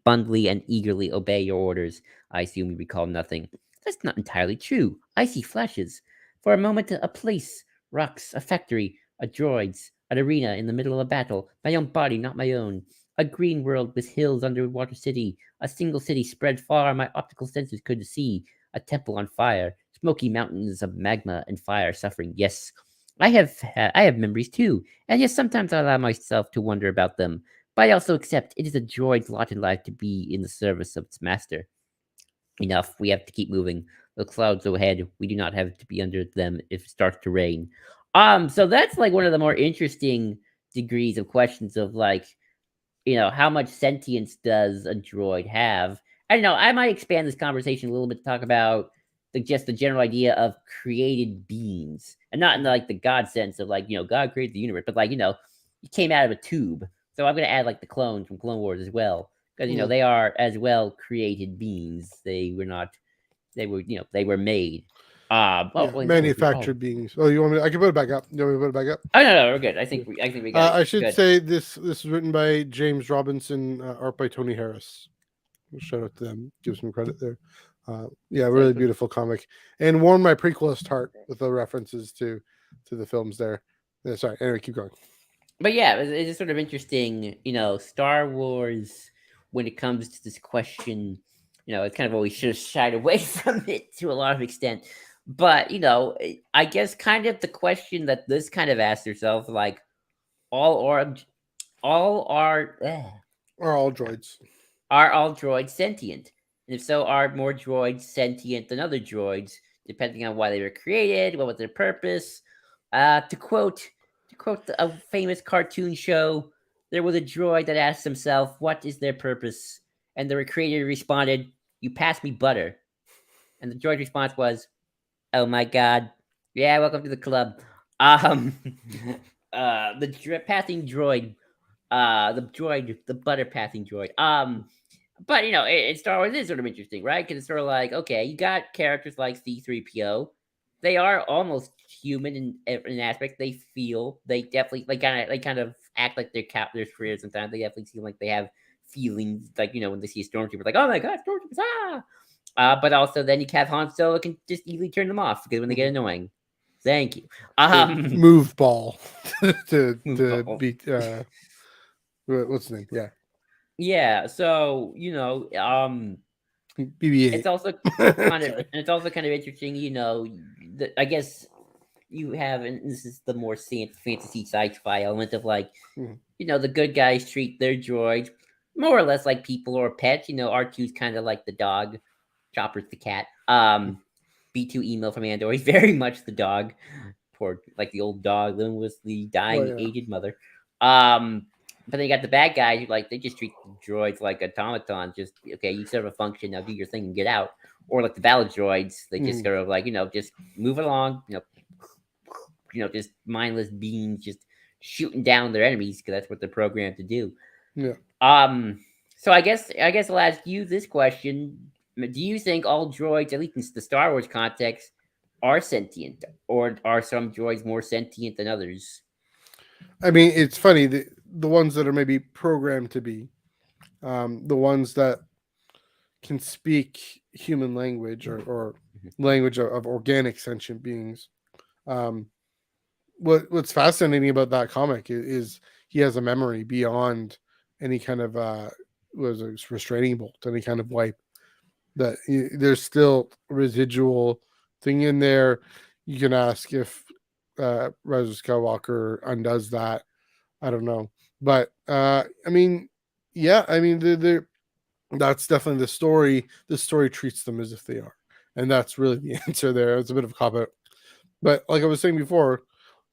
bundly and eagerly obey your orders. I assume you recall nothing. That's not entirely true. I see flashes. For a moment, a place, rocks, a factory, a droids, an arena in the middle of a battle, my own body, not my own. A green world with hills, underwater city, a single city spread far my optical senses could see, a temple on fire, smoky mountains of magma and fire suffering. Yes, I have memories too, and yes, sometimes I allow myself to wonder about them. But I also accept it is a droid's lot in life to be in the service of its master. Enough. We have to keep moving. The clouds ahead. We do not have to be under them if it starts to rain. So that's like one of the more interesting degrees of questions of like, how much sentience does a droid have? I don't know. I might expand this conversation a little bit to talk about just the general idea of created beings, and not in like the God sense of like God created the universe, but like you came out of a tube. So I'm gonna add like the clones from Clone Wars as well, because Mm. they are as well created beings. They were not. They were made. Yeah, Well, manufactured beings. Oh, you want me? I can put it back up. You want me to put it back up? oh no, we're good. Yeah. I think we got it. I should Good. say this is written by James Robinson, art by Tony Harris. Shout out to them. Give some credit there. Yeah, really beautiful comic, and warmed my prequelist heart with the references to the films there. Yeah, sorry. Anyway, keep going. But yeah, it's just sort of interesting, Star Wars when it comes to this question, it's kind of always should have shied away from it to a lot of extent. But, I guess kind of the question that this kind of asks yourself, like, all are all Are all droids? are all droids sentient? And if so, are more droids sentient than other droids, depending on why they were created, what was their purpose? To quote a famous cartoon show, there was a droid that asked himself, "What is their purpose?" And the creator responded, "You pass me butter." And the droid's response was, "Oh my god, yeah, welcome to the club." Um, the passing droid, the butter passing droid. But in Star Wars, it is sort of interesting, right? Because it's sort of like, okay, you got characters like C-3PO. They are almost human in an aspect. They feel. They definitely kind of act like they're captors for it. Sometimes they definitely seem like they have feelings. Like when they see a stormtrooper, like, oh my god, stormtroopers! Ah. But also then you have Han Solo can just easily turn them off because when they get annoying. Thank you. Move ball Move to ball. beat. What's the name? Yeah, Yeah. So BB-8. it's also kind of interesting. I guess you have, and this is the more fantasy sci-fi element of like, Mhm. the good guys treat their droids more or less like people or pets. R2's kind of like the dog, Chopper's the cat. B2 email from Andor, he's very much the dog. Poor, like the old dog living with the Well, dying yeah. aged mother. But then you got the bad guys who like they just treat the droids like automatons. Just okay, you serve a function, now do your thing and get out. Or like the battle droids, they just Mhm. sort of like just move along. Just mindless beings just shooting down their enemies because that's what they're programmed to do. Yeah. Um, so I guess I'll ask you this question: do you think all droids, at least in the Star Wars context, are sentient, or are some droids more sentient than others? I mean, it's funny the ones that are maybe programmed to be, the ones that can speak human language or language of organic sentient beings. Um, what's fascinating about that comic is he has a memory beyond any kind of was a restraining bolt, any kind of wipe. That there's still residual thing in there. You can ask if Rise of Skywalker undoes that. I don't know, but I mean, yeah, I mean, that's definitely the story. The story treats them as if they are, and that's really the answer there. It's a bit of a cop out, but like I was saying before,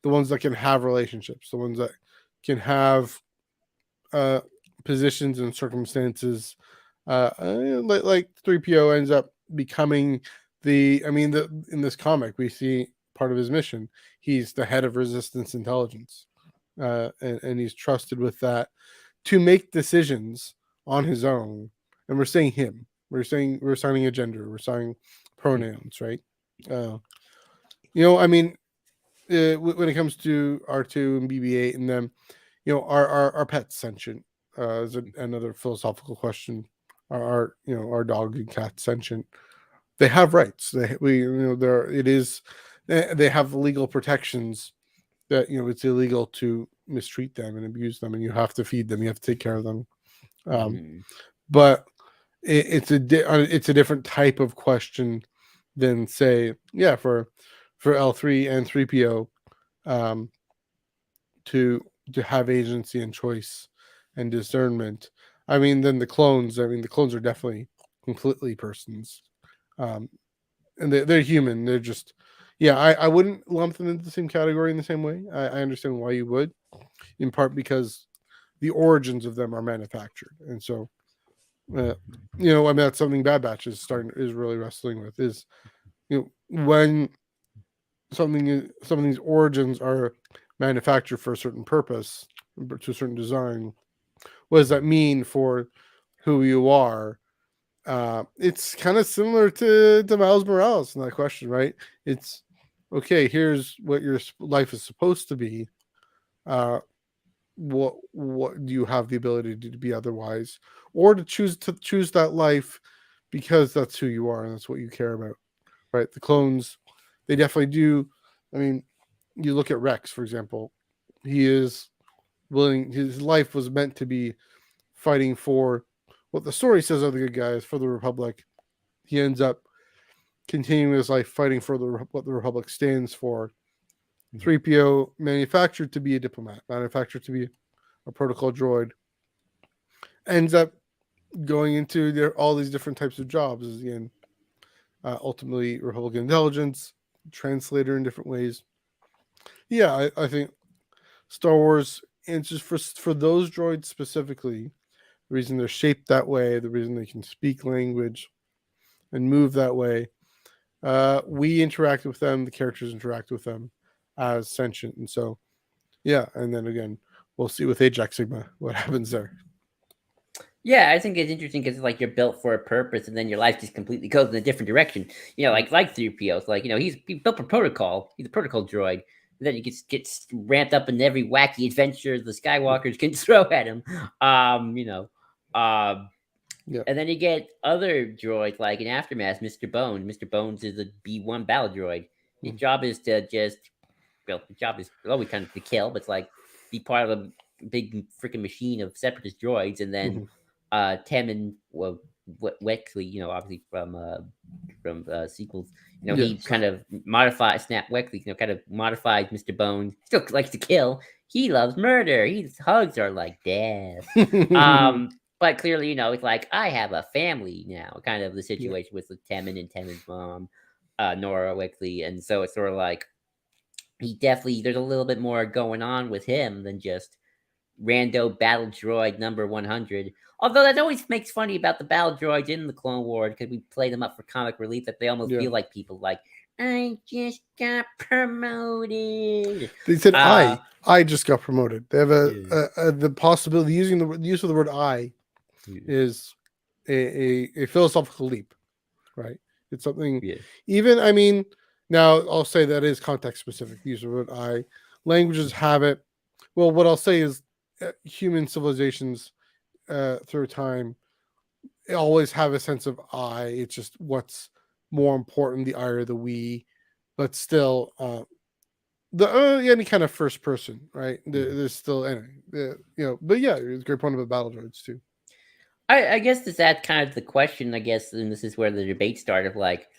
the ones that can have relationships, the ones that can have uh, positions and circumstances, like 3PO ends up becoming the. I mean, in this comic we see part of his mission. He's the head of Resistance intelligence, and he's trusted with that to make decisions on his own. And we're saying him. We're assigning a gender. We're assigning pronouns, right? Uh, I mean, when it comes to R2 and BB-8 and them, are pets sentient? Is another philosophical question. Our dog and cat sentient? They have rights. There it is. They have legal protections that it's illegal to mistreat them and abuse them, and you have to feed them. You have to take care of them. Mm-hmm. But it's a different type of question than say, yeah, for L3 and 3PO. um, to have agency and choice and discernment. I mean, then the clones. I mean, the clones are definitely completely persons, um, and they're human. They're just, yeah. I wouldn't lump them into the same category in the same way. I understand why you would, in part because the origins of them are manufactured, and so uh, I mean that's something Bad Batch is really wrestling with is when something's origins are manufactured for a certain purpose, to a certain design. What does that mean for who you are? It's kind of similar to Miles Morales in that question, right? It's okay. Here's what your life is supposed to be. Uh, what do you have the ability to be otherwise, or to choose that life because that's who you are and that's what you care about, right? The clones, they definitely do. I mean, you look at Rex, for example. He is willing. His life was meant to be fighting for what the story says are the good guys, for the Republic. He ends up continuing his life fighting for what the Republic stands for. 3PO manufactured to be a diplomat, manufactured to be a protocol droid, ends up going into all these different types of jobs. Again, ultimately Republican intelligence, translator in different ways. Yeah, I think Star Wars, and just for those droids specifically, the reason they're shaped that way, the reason they can speak language and move that way, we interact with them, the characters interact with them as sentient. And so, yeah, and then again, we'll see with Ajax Sigma what happens there. Yeah, I think it's interesting because like you're built for a purpose, and then your life just completely goes in a different direction. Like 3PO's, like he built for protocol. He's a protocol droid. And then he gets ramped up in every wacky adventure the Skywalkers can throw at him. Um, you know, um, Yeah. and then you get other droids like in Aftermath, Mr. Bones. Mr. Bones is a B1 battle droid. His job is to just, the job is always kind of to kill, but it's like be part of a big freaking machine of separatist droids, and then Tamin, well, Wexley, obviously from sequels, he Yes. kind of modifies Snap Wexley, kind of modifies Mr. Bones. Still likes to kill. He loves murder. His hugs are like death. But clearly, it's like I have a family now. Kind of the situation with Tamin and Tamin's mom, Nora Wexley, and so it's sort of like there's a little bit more going on with him than just rando battle droid number 100. Although that always makes funny about the battle droids in the Clone Wars, because we play them up for comic relief, that they almost feel like people, like, I just got promoted. They said I just got promoted. They have the possibility, using the use of the word I is a philosophical leap, right? It's something, even, I mean, now I'll say that is context specific, use of the word I. Languages have it. Well, what I'll say is human civilizations through time always have a sense of I. It's just what's more important, the I or the we, but still any kind of first person, right? There's still but yeah, it's a great point about battle droids too. I guess that's kind of the question, I guess, and this is where the debate started, like,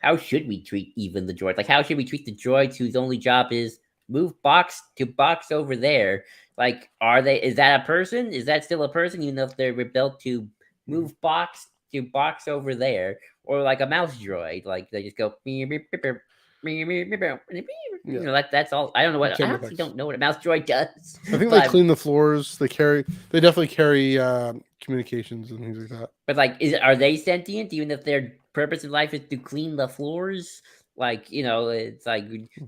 how should we treat even the droids? Like, how should we treat the droids whose only job is move box to box over there? Like, is that a person? Is that still a person, even if they're built to move box to box over there? Or like a mouse droid, like they just go that's all. I don't know what, I actually don't know what a mouse droid does. I think they clean the floors. They definitely carry communications and things like that. But like, are they sentient, even if their purpose in life is to clean the floors? Like, it's like,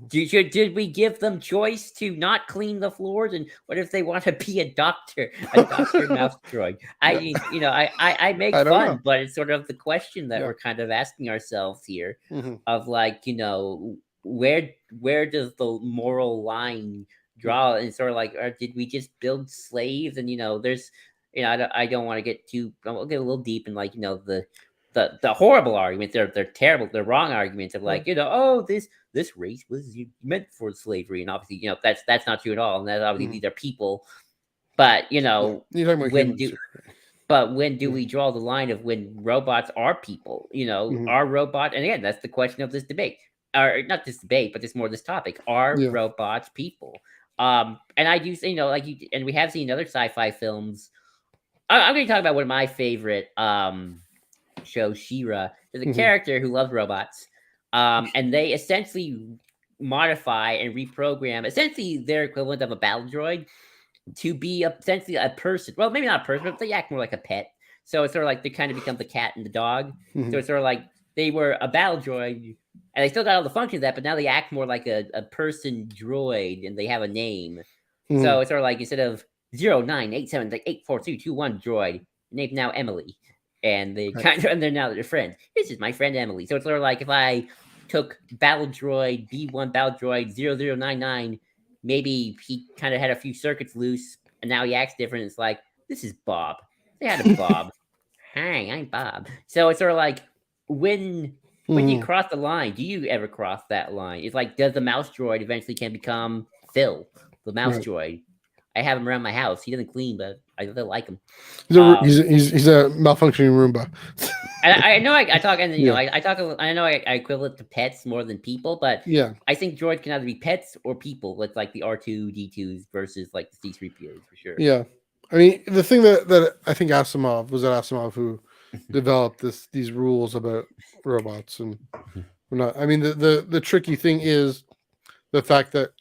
did we give them choice to not clean the floors? And what if they want to be a doctor mouse droid? I make fun, but it's sort of the question that we're kind of asking ourselves here, of like, where does the moral line draw? And sort of like, or did we just build slaves? And there's, I don't want to get I'll get a little deep in, like, the horrible arguments. They're terrible, they're wrong arguments of, like, this race was meant for slavery, and obviously, that's not true at all, and that obviously these are people. But you're talking about when do we draw the line of when robots are people? Are robot, and again, that's the question of this debate. or not this debate, but this more this topic: are Yeah. robots people? And I do, like you, and we have seen other sci-fi films. I'm going to talk about one of my favorite shows, She-Ra. There's a character who loves robots, and they essentially modify and reprogram essentially their equivalent of a battle droid to be essentially a person. Well, maybe not a person, but they act more like a pet. So it's sort of like they kind of become the cat and the dog. So it's sort of like they were a battle droid, and they still got all the functions of that, but now they act more like a person droid, and they have a name. So it's sort of like instead of 0987, like 84221 droid, named now Emily. And they kind of, and they're now their friends. This is my friend Emily. So it's sort of like if I took Battle Droid B1 Battle Droid 0099, maybe he kind of had a few circuits loose, and now he acts different. It's like, this is Bob. They had a Bob. Hi, I'm Bob. So it's sort of like when you cross the line, do you ever cross that line? It's like, does the mouse droid eventually can become Phil, the mouse droid? I have him around my house. He doesn't clean, but I still like him. He's a malfunctioning Roomba. I know I talk, and you know, I talk. I know I equivalent to pets more than people, but Yeah. I think droids can either be pets or people. With like the R2D2s versus like the C3POs for sure. Yeah. I mean, the thing that I think Asimov was who developed these rules about robots, and we're not. I mean, the tricky thing is the fact that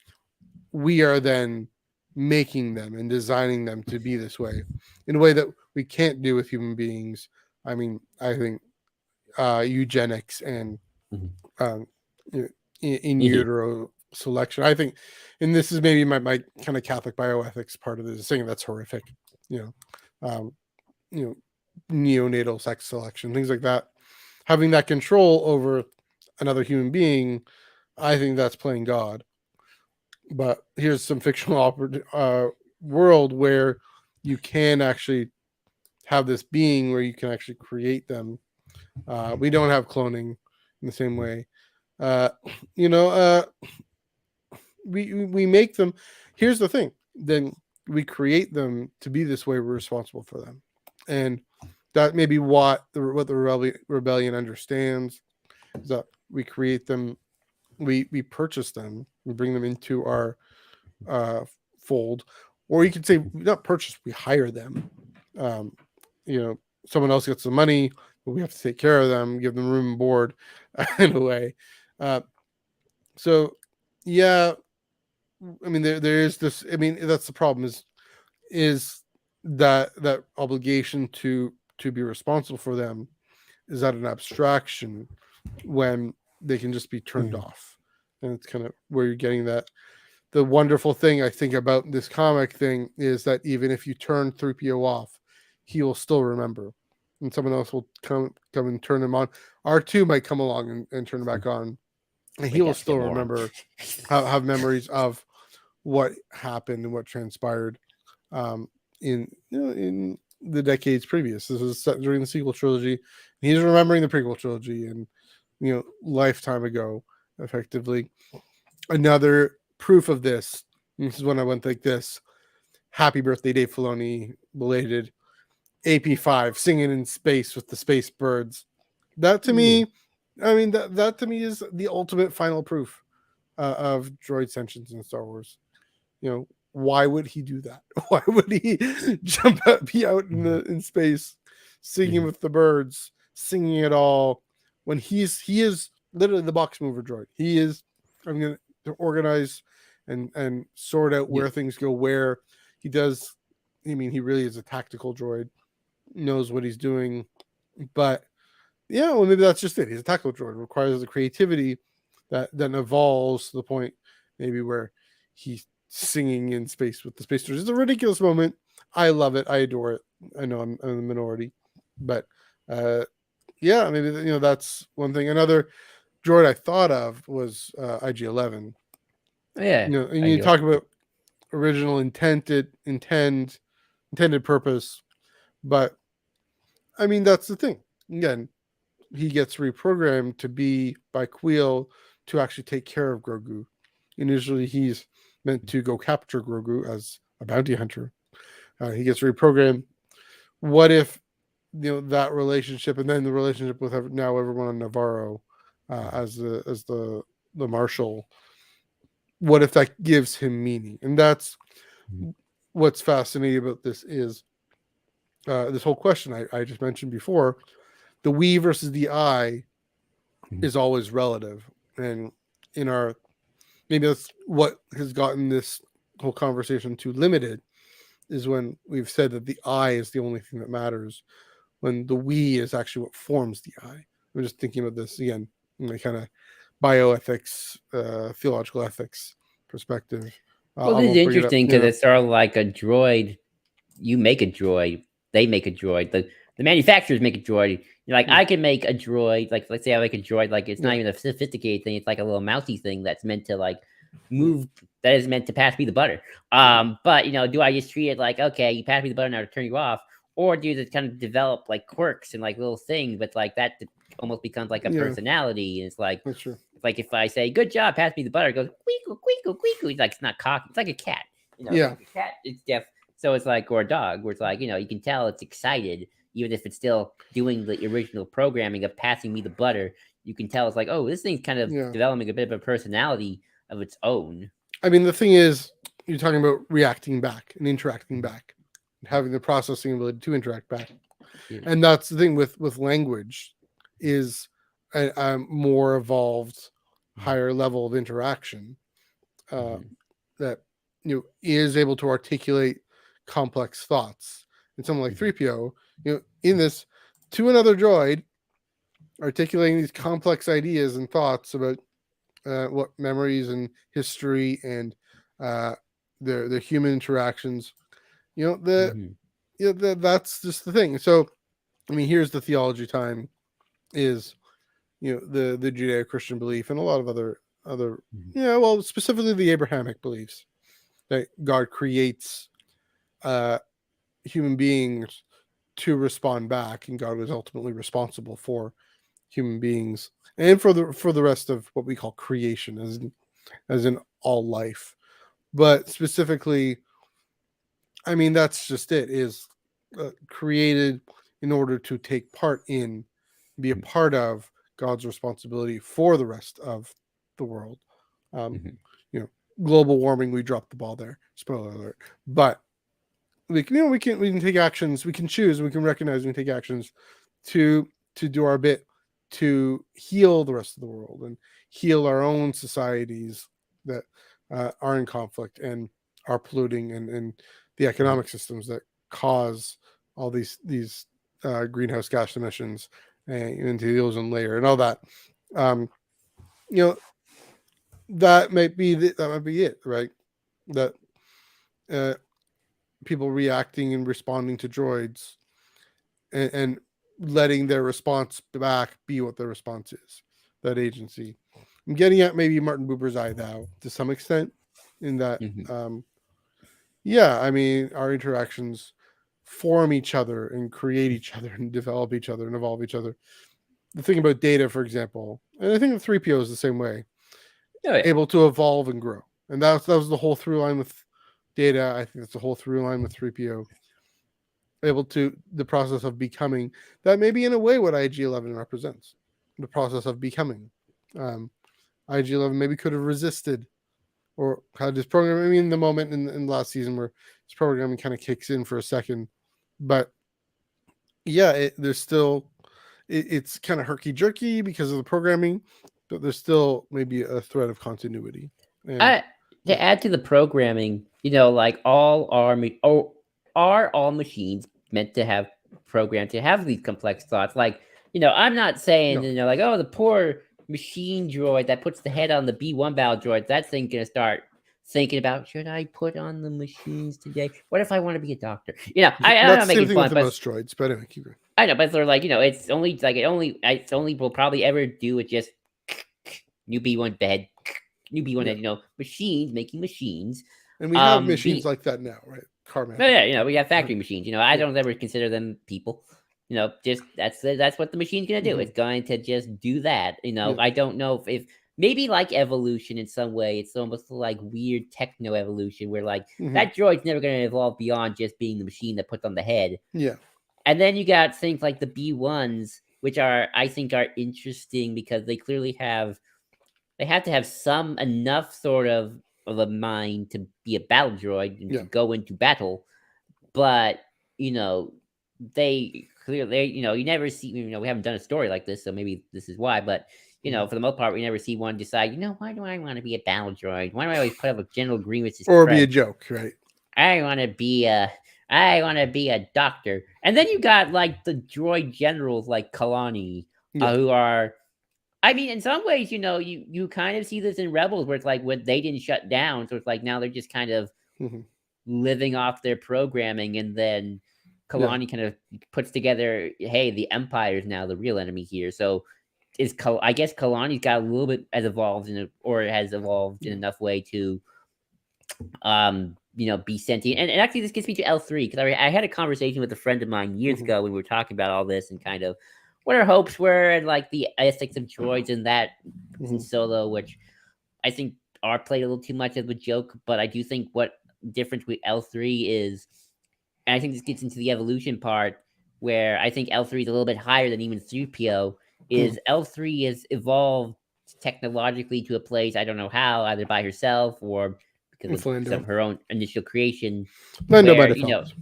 we are then making them and designing them to be this way in a way that we can't do with human beings. I mean, I think eugenics and in utero selection, I think, and this is maybe my kind of Catholic bioethics part of this, saying that's horrific, you know, neonatal sex selection, things like that, having that control over another human being, I think that's playing God. But here's some fictional world where you can actually have this being where you can actually create them. We don't have cloning in the same way. We make them. Here's the thing. Then we create them to be this way. We're responsible for them, and that may be what the rebellion understands is that we create them, we purchase them, we bring them into our fold, or you could say not purchase, we hire them. Someone else gets the money, but we have to take care of them, give them room and board in a way. So yeah, I mean there is this. I mean that's the problem is that obligation to be responsible for them is that an abstraction when they can just be turned off, and it's kind of where you're getting that. The wonderful thing I think about this comic thing is that even if you turn 3PO off, he will still remember, and someone else will come and turn him on. R2 might come along and turn him back on, and he will still remember, have memories of what happened and what transpired in the decades previous. This is set during the sequel trilogy. He's remembering the prequel trilogy and lifetime ago, effectively. Another proof of this. This is when I went like this. Happy birthday, Dave Filoni, belated. AP5 singing in space with the space birds. That to me, I mean that to me is the ultimate final proof of droid sentience in Star Wars. Why would he do that? Why would he be out in space singing with the birds, singing it all when he is literally the box mover droid. He is. I'm going to organize and sort out where things go. Where he does. I mean, he really is a tactical droid. Knows what he's doing, but yeah, well, maybe that's just it. He's a tactical droid. It requires the creativity that then evolves to the point maybe where he's singing in space with the space droids. It's a ridiculous moment. I love it. I adore it. I know I'm in the minority, but yeah, maybe that's one thing. Another droid I thought of was IG-11. Yeah, and you talk about original intended purpose, but I mean that's the thing. Again, he gets reprogrammed to be by Queel to actually take care of Grogu. Initially, he's meant to go capture Grogu as a bounty hunter. He gets reprogrammed. What if that relationship, and then the relationship with now everyone on Navarro as the the marshal, what if that gives him meaning? And that's what's fascinating about this is this whole question I just mentioned before. The we versus the I is always relative, and in our maybe that's what has gotten this whole conversation too limited, is when we've said that the I is the only thing that matters, when the we is actually what forms the I. I'm just thinking about this again, in a kind of bioethics, theological ethics perspective. Well, I this is won't bring it up. interesting because Yeah, it's sort of like a droid. You make a droid, they make a droid. The manufacturers make a droid. You're like, I can make a droid. Like, let's say I make a droid. Like, it's not even a sophisticated thing. It's like a little mousy thing that's meant to like move. That is meant to pass me the butter. But do I just treat it like, okay, you pass me the butter now to turn you off, or do you kind of develop like quirks and like little things, but like that almost becomes like a personality, and it's like. That's true. Like if I say, good job, pass me the butter, it goes, queekle, queekle, queekle. It's like, it's not cocky. It's like a cat. Like a cat, it's deaf. So it's like, or a dog, where it's like, you can tell it's excited, even if it's still doing the original programming of passing me the butter. You can tell it's like, oh, this thing's kind of developing a bit of a personality of its own. I mean, the thing is, you're talking about reacting back and interacting back, and having the processing ability to interact back. And that's the thing with language, is a more evolved, higher level of interaction that is able to articulate complex thoughts. And someone like 3PO, in this, to another droid, articulating these complex ideas and thoughts about what memories and history and their human interactions. That's just the thing. So, I mean, here's the theology time: is the Judeo-Christian belief and a lot of other well, specifically the Abrahamic beliefs that God creates human beings to respond back, and God was ultimately responsible for human beings and for the rest of what we call creation, as in all life. But specifically, I mean, that's just it, is created in order to take part in, be a part of God's responsibility for the rest of the world. Global warming, we dropped the ball there. Spoiler alert. But we can take actions. We can choose. We can recognize. We can take actions to do our bit to heal the rest of the world and heal our own societies that are in conflict and are polluting, and the economic systems that cause all these greenhouse gas emissions into the ozone layer and all that. That might be it, right? That people reacting and responding to droids and letting their response back be what their response is, that agency. I'm getting at maybe Martin Buber's eye thou to some extent, in that I mean, our interactions form each other and create each other and develop each other and evolve each other. The thing about Data, for example, and I think the 3PO is the same way, able to evolve and grow. And that was the whole through line with Data. I think that's the whole through line with 3PO. Able to the process of becoming, that maybe in a way what IG-11 represents, the process of becoming. IG-11 maybe could have resisted or had this programming. I mean, the moment in last season where this programming kind of kicks in for a second, but there's still, it's kind of herky jerky because of the programming, but there's still maybe a thread of continuity. And, to add to the programming, like are all machines meant to have programmed to have these complex thoughts? Like, I'm not saying, like, oh, the poor machine droid that puts the head on the B1 battle droid, that thing gonna start thinking about, should I put on the machines today? What if I want to be a doctor? I'm not making fun, but most droids, but anyway, keep going. I know, but they're like, it's only will probably ever do with just new B1 bed, new B1 head, machines making machines. And we have machines like that now, right? Car mapping. We have factory machines. I don't ever consider them people. Just that's what the machine's gonna do. It's going to just do that. I don't know if maybe like evolution in some way. It's almost like weird techno evolution where like that droid's never gonna evolve beyond just being the machine that puts on the head. Yeah. And then you got things like the B1s, which I think are interesting because they clearly have they have to have some enough sort of a mind to be a battle droid and to go into battle, but they clearly, you never see, we haven't done a story like this, so maybe this is why, but for the most part, we never see one decide, why do I want to be a battle droid? Why do I always put up with General Grievous's or crud? be a joke, right? I want to be a doctor. And then you got like the droid generals like Kalani, who are, I mean, in some ways, you kind of see this in Rebels, where it's like when they didn't shut down, so it's like now they're just kind of living off their programming, and then Kalani kind of puts together, hey, the Empire is now the real enemy here. So I guess Kalani's got a little bit has evolved in enough way to be sentient. And actually this gets me to L3, because I had a conversation with a friend of mine years ago when we were talking about all this and kind of what our hopes were and like the ethics of droids and that in Solo, which I think are played a little too much of a joke, but I do think what difference with L3 is, and I think this gets into the evolution part, where I think L3 is a little bit higher than even 3PO, is L3 has evolved technologically to a place, I don't know how, either by herself or because of some of her own initial creation. Lando by default.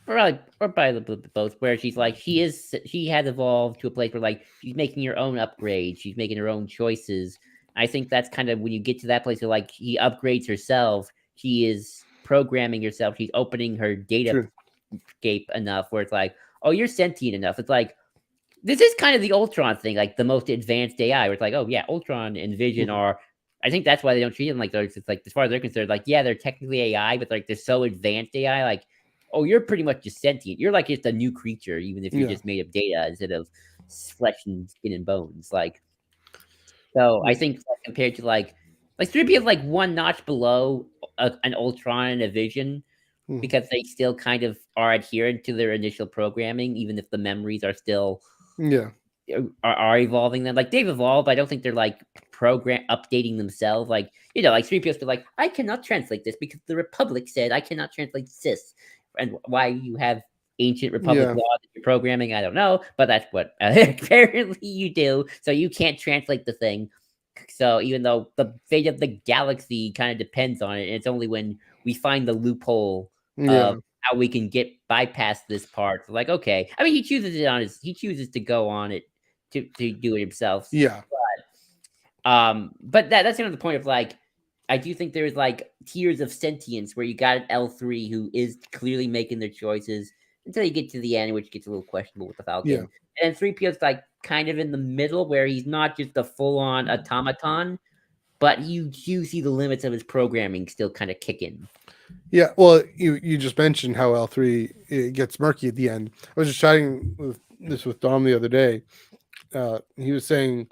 Or by both, where she's like, she has evolved to a place where like she's making her own upgrades, she's making her own choices. I think that's kind of when you get to that place where like she upgrades herself, she is programming herself, she's opening her data scape enough where it's like, oh, you're sentient enough. It's like, this is kind of the Ultron thing, like the most advanced AI, where it's like, oh yeah, Ultron and Vision are, I think that's why they don't treat them like those. It's like, as far as they're concerned, like, yeah, they're technically AI, but like they're so advanced AI, like, oh, you're pretty much just sentient. You're like just a new creature, even if you're just made of data instead of flesh and skin and bones. Like, so I think compared to like 3PO is like one notch below an Ultron and a Vision, because they still kind of are adherent to their initial programming, even if the memories are still are evolving them. Like they've evolved, but I don't think they're like updating themselves. Like, like 3PO's still like, I cannot translate this because the Republic said I cannot translate this. And why you have ancient Republic law that you're programming, I don't know, but that's what apparently you do. So you can't translate the thing. So even though the fate of the galaxy kind of depends on it, and it's only when we find the loophole of how we can get bypass this part. Like, okay, I mean, he chooses to go on it to do it himself. But that's another point of like, I do think there's like tiers of sentience where you got an L3 who is clearly making their choices until you get to the end, which gets a little questionable with the Falcon. And 3PO's like kind of in the middle, where he's not just a full-on automaton, but you see the limits of his programming still kind of kicking. Yeah, well, you just mentioned how L3 it gets murky at the end. I was just chatting with Dom the other day. He was saying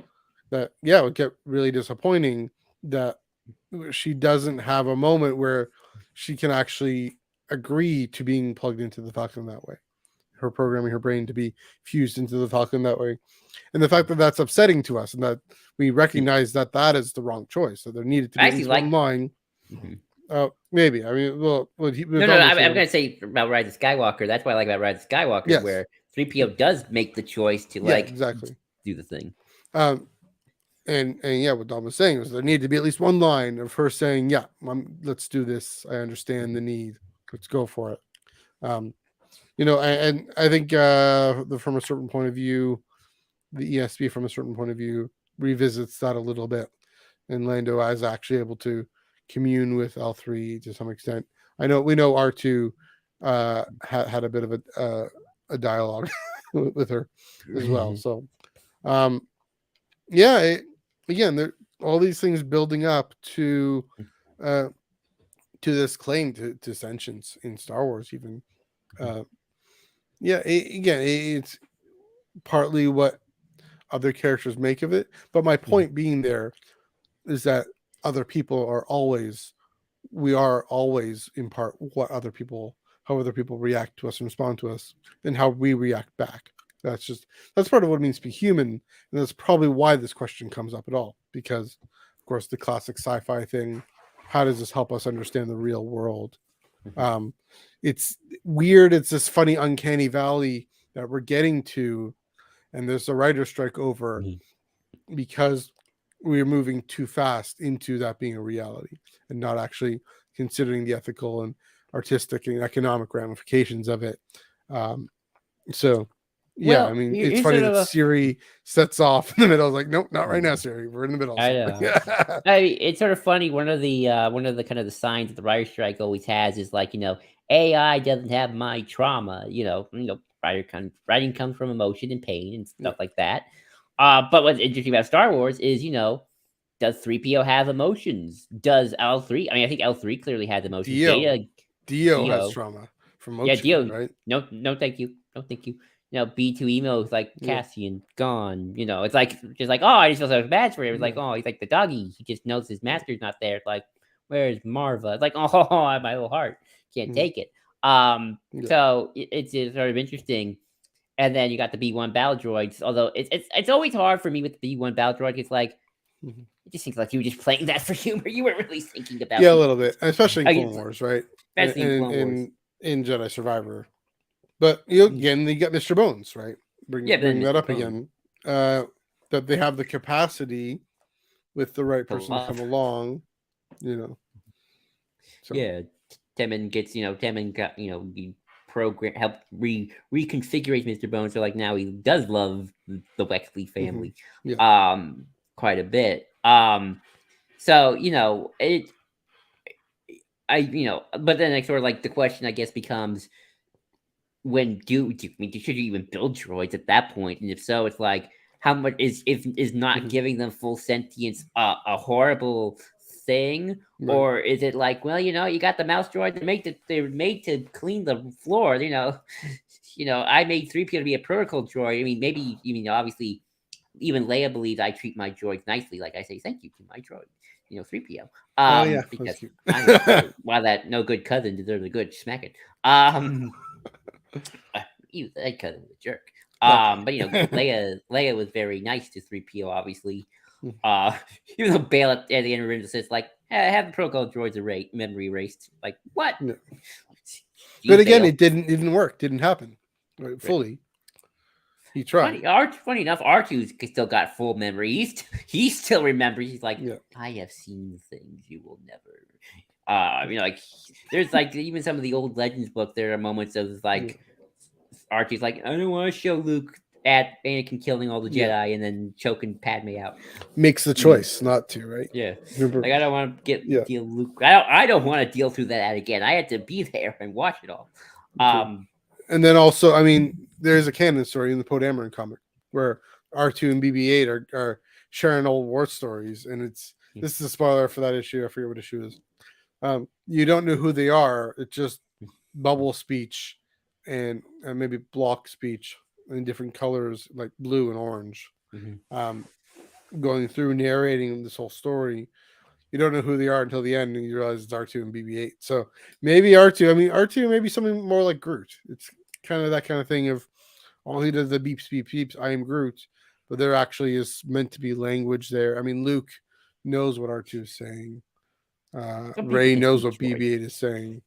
that it would get really disappointing that she doesn't have a moment where she can actually agree to being plugged into the Falcon that way. Her programming her brain to be fused into the Falcon that way, and the fact that that's upsetting to us, and that we recognize that is the wrong choice. So there needed to be at least one line. Maybe. I mean, well, no. I'm going to say about Rise of Skywalker. That's what I like about Rise of Skywalker, where 3PO does make the choice to exactly do the thing. And what Dom was saying was there needed to be at least one line of her saying, "Yeah, let's do this. I understand the need. Let's go for it." And I think from a certain point of view, the ESP from a certain point of view revisits that a little bit, and Lando is actually able to commune with L3 to some extent. We know R2 had a bit of a dialogue with her as well. So, again, there all these things building up to this claim to sentience in Star Wars, even. It's partly what other characters make of it, but my point being there is that we are always in part how other people react to us and respond to us, and how we react back. That's part of what it means to be human, and that's probably why this question comes up at all, because of course the classic sci-fi thing, how does this help us understand the real world? It's weird, it's this funny uncanny valley that we're getting to, and there's a writer's strike over because we're moving too fast into that being a reality and not actually considering the ethical and artistic and economic ramifications of it. Um, so, yeah, I Well, mean, it's here's funny sort that of a Siri sets off in the middle. I was like, nope, not right now, Siri. We're in the middle of I something. know. I mean, it's sort of funny. One of the kind of the signs that the writer strike always has is like, AI doesn't have my trauma. Writing comes from emotion and pain and Yeah. stuff like that. But what's interesting about Star Wars is, does 3PO have emotions? Does L3? I mean, I think L3 clearly has emotions. Dio, Data, Dio has Dio, trauma from yeah, Mochi, Dio. right? No, no, thank you. No, thank you. B2 emo is like Yeah, Cassian gone. It's like just like, oh, I just feel so bad for him. It's like, yeah, oh, he's like the doggy. He just knows his yeah, master's not there. It's like, where's Marva? It's like, oh, my little heart can't mhm, take it. yeah, So it's sort of interesting. And then you got the B1 battle droids. Although it's always hard for me with the B1 battle droid. It's like mhm. it just seems like you were just playing that for humor. You weren't really thinking about Yeah, a the, little bit, especially in like, Clone Wars, right? especially in And Clone Wars. in Jedi Survivor. But Mm. again, you got Mr. Bones, right? Yeah, but then Bring that Mr. up Bone, again. That they have the capacity with the right to person to come love. along, you know. So Yeah, Temin gets Temin got he program helped reconfigure Mr. Bones, so like now he does love the Wexley mhm, family, yeah, quite a bit. So it but then like sort of like the question I guess becomes when I mean, should you even build droids at that point? And if so, it's like how much is not mhm, giving them full sentience a horrible thing, right. or is it like, well, you got the mouse droid, they're made to clean the floor, I made 3PO to be a protocol droid. I mean, maybe obviously even Leia believes I treat my droids nicely, like I say thank you to my droid. 3PO. Oh yeah, that's Because cute. I'm a good, while that no good cousin deserves a good smacking. Um, you that cousin was a jerk. Okay. But Leia was very nice to 3PO, obviously. Mhm. Even though Bale at the end of the room says like, have the protocol droids memory erased. Like what? Yeah. But Geez, again, Bale. it didn't work. Didn't happen right, Right. fully. He tried. Funny enough, R2's still got full memory. He still remembers. He's like, Yeah. I have seen things you will never. Like there's like even some of the old Legends books. There are moments of Yeah. like Archie's like, I don't want to show Luke at Anakin killing all the Yeah. Jedi and then choking Padme out. Makes the Mm, choice not to, right? yeah, Remember? like I don't want to Yeah. deal Luke. I don't want to deal through that again. I had to be there and watch it all. True. Um, And then also, I mean, there's a canon story in the Poe Dameron comic where R2 and BB-8 are sharing old war stories, and this is a spoiler for that issue. I forget what issue it is. You don't know who they are. It's just bubble speech and maybe block speech in different colors, like blue and orange, mhm. um, going through narrating this whole story. You don't know who they are until the end, and you realize it's R2 and BB-8. So maybe R2. I mean, R2 maybe something more like Groot. It's kind of that kind of thing of all he does the beeps, beep, beeps. I am Groot, but there actually is meant to be language there. I mean, Luke knows what R2 is saying. Some people Ray just knows need what droids. BB-8 is saying.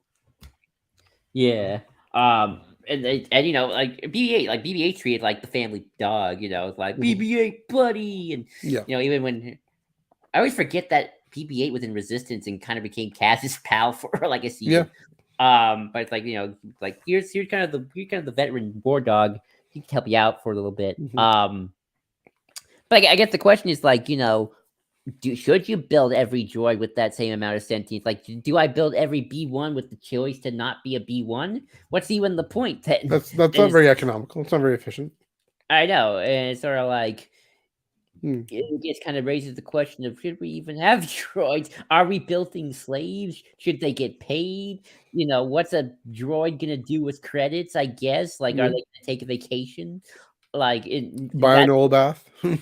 Yeah. And like BB-8 treated like the family dog. It's like Mhm. BB-8 buddy, and Yeah. even when I always forget that BB-8 was in Resistance and kind of became Cass's pal for like a Yeah. season. But it's like like here's kind of the veteran war dog. He can help you out for a little bit. Mhm. But I guess the question is like should you build every droid with that same amount of sentience? Like, do I build every B1 with the choice to not be a B1? What's even the point then? That's not very economical. It's not very efficient. I know, and it's sort of like Hmm. it just kind of raises the question of should we even have droids? Are we building slaves? Should they get paid? What's a droid gonna do with credits? I guess like are Yeah. they gonna take a vacation? Like Buy an old bath. and,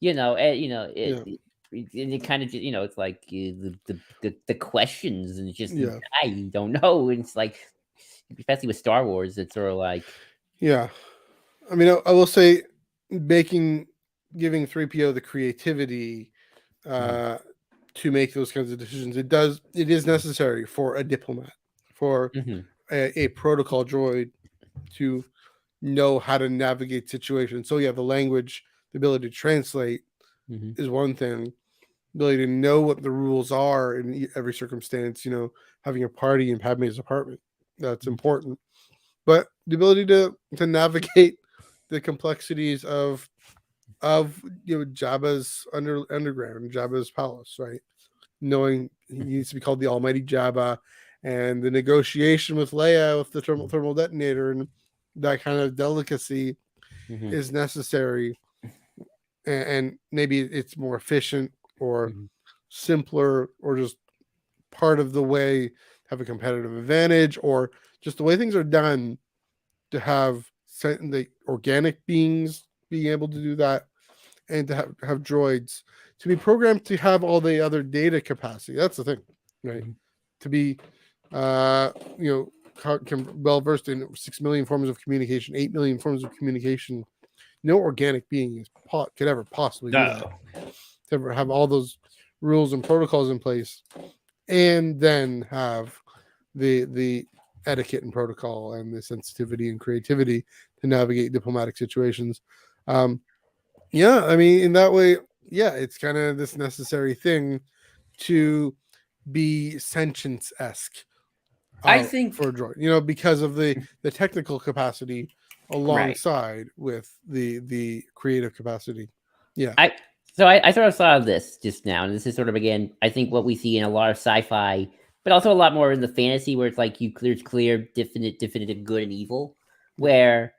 Yeah. it kind of just it's like the questions and it's just Yeah. I don't know. And it's like especially with Star Wars, it's sort of like Yeah. I mean, I will say, giving 3PO the creativity mhm, uh, to make those kinds of decisions. It is necessary for a diplomat, for mhm, a protocol droid to know how to navigate situations. So yeah, the language, the ability to translate, Mhm. is one thing. Ability to know what the rules are in every circumstance, having a party in Padme's apartment, that's important. But the ability to navigate the complexities of Jabba's underground, Jabba's palace, right? Knowing he needs to be called the Almighty Jabba, and the negotiation with Leia with the thermal detonator, and that kind of delicacy Mhm. is necessary. And maybe it's more efficient or Mhm. simpler, or just part of the way to have a competitive advantage, or just the way things are done to have the organic beings being able to do that, and to have droids to be programmed to have all the other data capacity. That's the thing, right? Mhm. To be, uh, well versed in 6 million forms of communication, 8 million forms of communication. No organic being could ever possibly do that. No. To ever have all those rules and protocols in place, and then have the etiquette and protocol and the sensitivity and creativity to navigate diplomatic situations. Um, yeah, I mean, in that way, yeah, it's kind of this necessary thing to be sentience esque I for a think droid, because of the technical capacity right. alongside with the creative capacity. Yeah. I I sort of saw this just now, and this is sort of again, I think what we see in a lot of sci-fi, but also a lot more in the fantasy, where it's like there's clear, definitive good and evil. Yeah. Where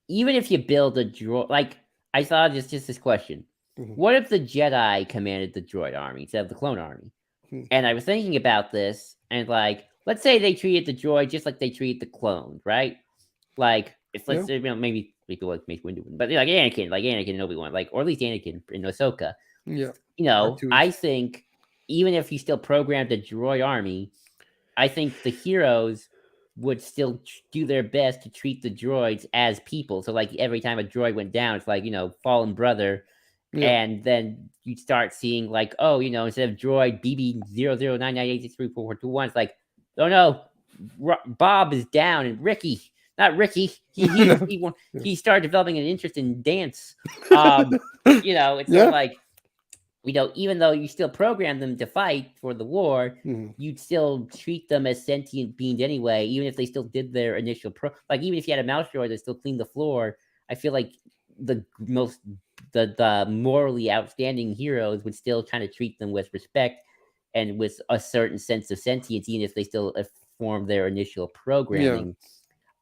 even if you build a droid, like I saw just this question: Mm-hmm. what if the Jedi commanded the droid army instead of the clone army? Mm-hmm. And I was thinking about this, and like, let's say they treated the droid just like they treat the clone, right? Like, if Yeah. let's say, maybe people like Mace Windu, but like Anakin and Obi Wan, like, or at least Anakin in Ahsoka. Yeah. I R2's. think even if you still programmed a droid army, I think the heroes would still do their best to treat the droids as people. So, like, every time a droid went down, it's like, fallen brother. Yeah. And then you start seeing, like, oh, instead of droid BB0099863441, it's like, oh no, Bob is down, and Ricky, not Ricky, he started developing an interest in dance. It's sort of Yeah. like, even though you still program them to fight for the war, Mm-hmm. you'd still treat them as sentient beings anyway, even if they still did their initial like, even if you had a mouse droid that still cleaned the floor. I feel like the most the morally outstanding heroes would still kind of treat them with respect and with a certain sense of sentience, even if they still form their initial Yeah. programming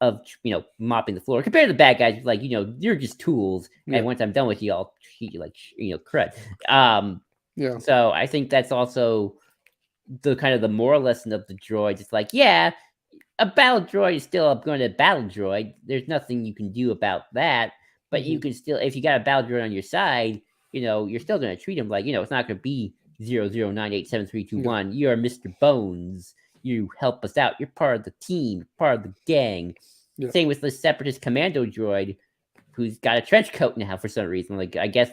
of mopping the floor, compared to the bad guys. Like, you're just tools, Yeah. and once I'm done with you, I'll treat you like crud. um Yeah. so I think that's also the kind of the moral lesson of the droids. It's like, yeah, a battle droid is still going to battle droid. There's nothing you can do about that. But Mm-hmm. you can still, if you got a battle droid on your side, you're still going to treat him like, it's not going to be 00987321. Yeah. You're Mr. Bones. You help us out. You're part of the team, part of the gang. Yeah. Same with the separatist commando droid, who's got a trench coat now for some reason. Like, I guess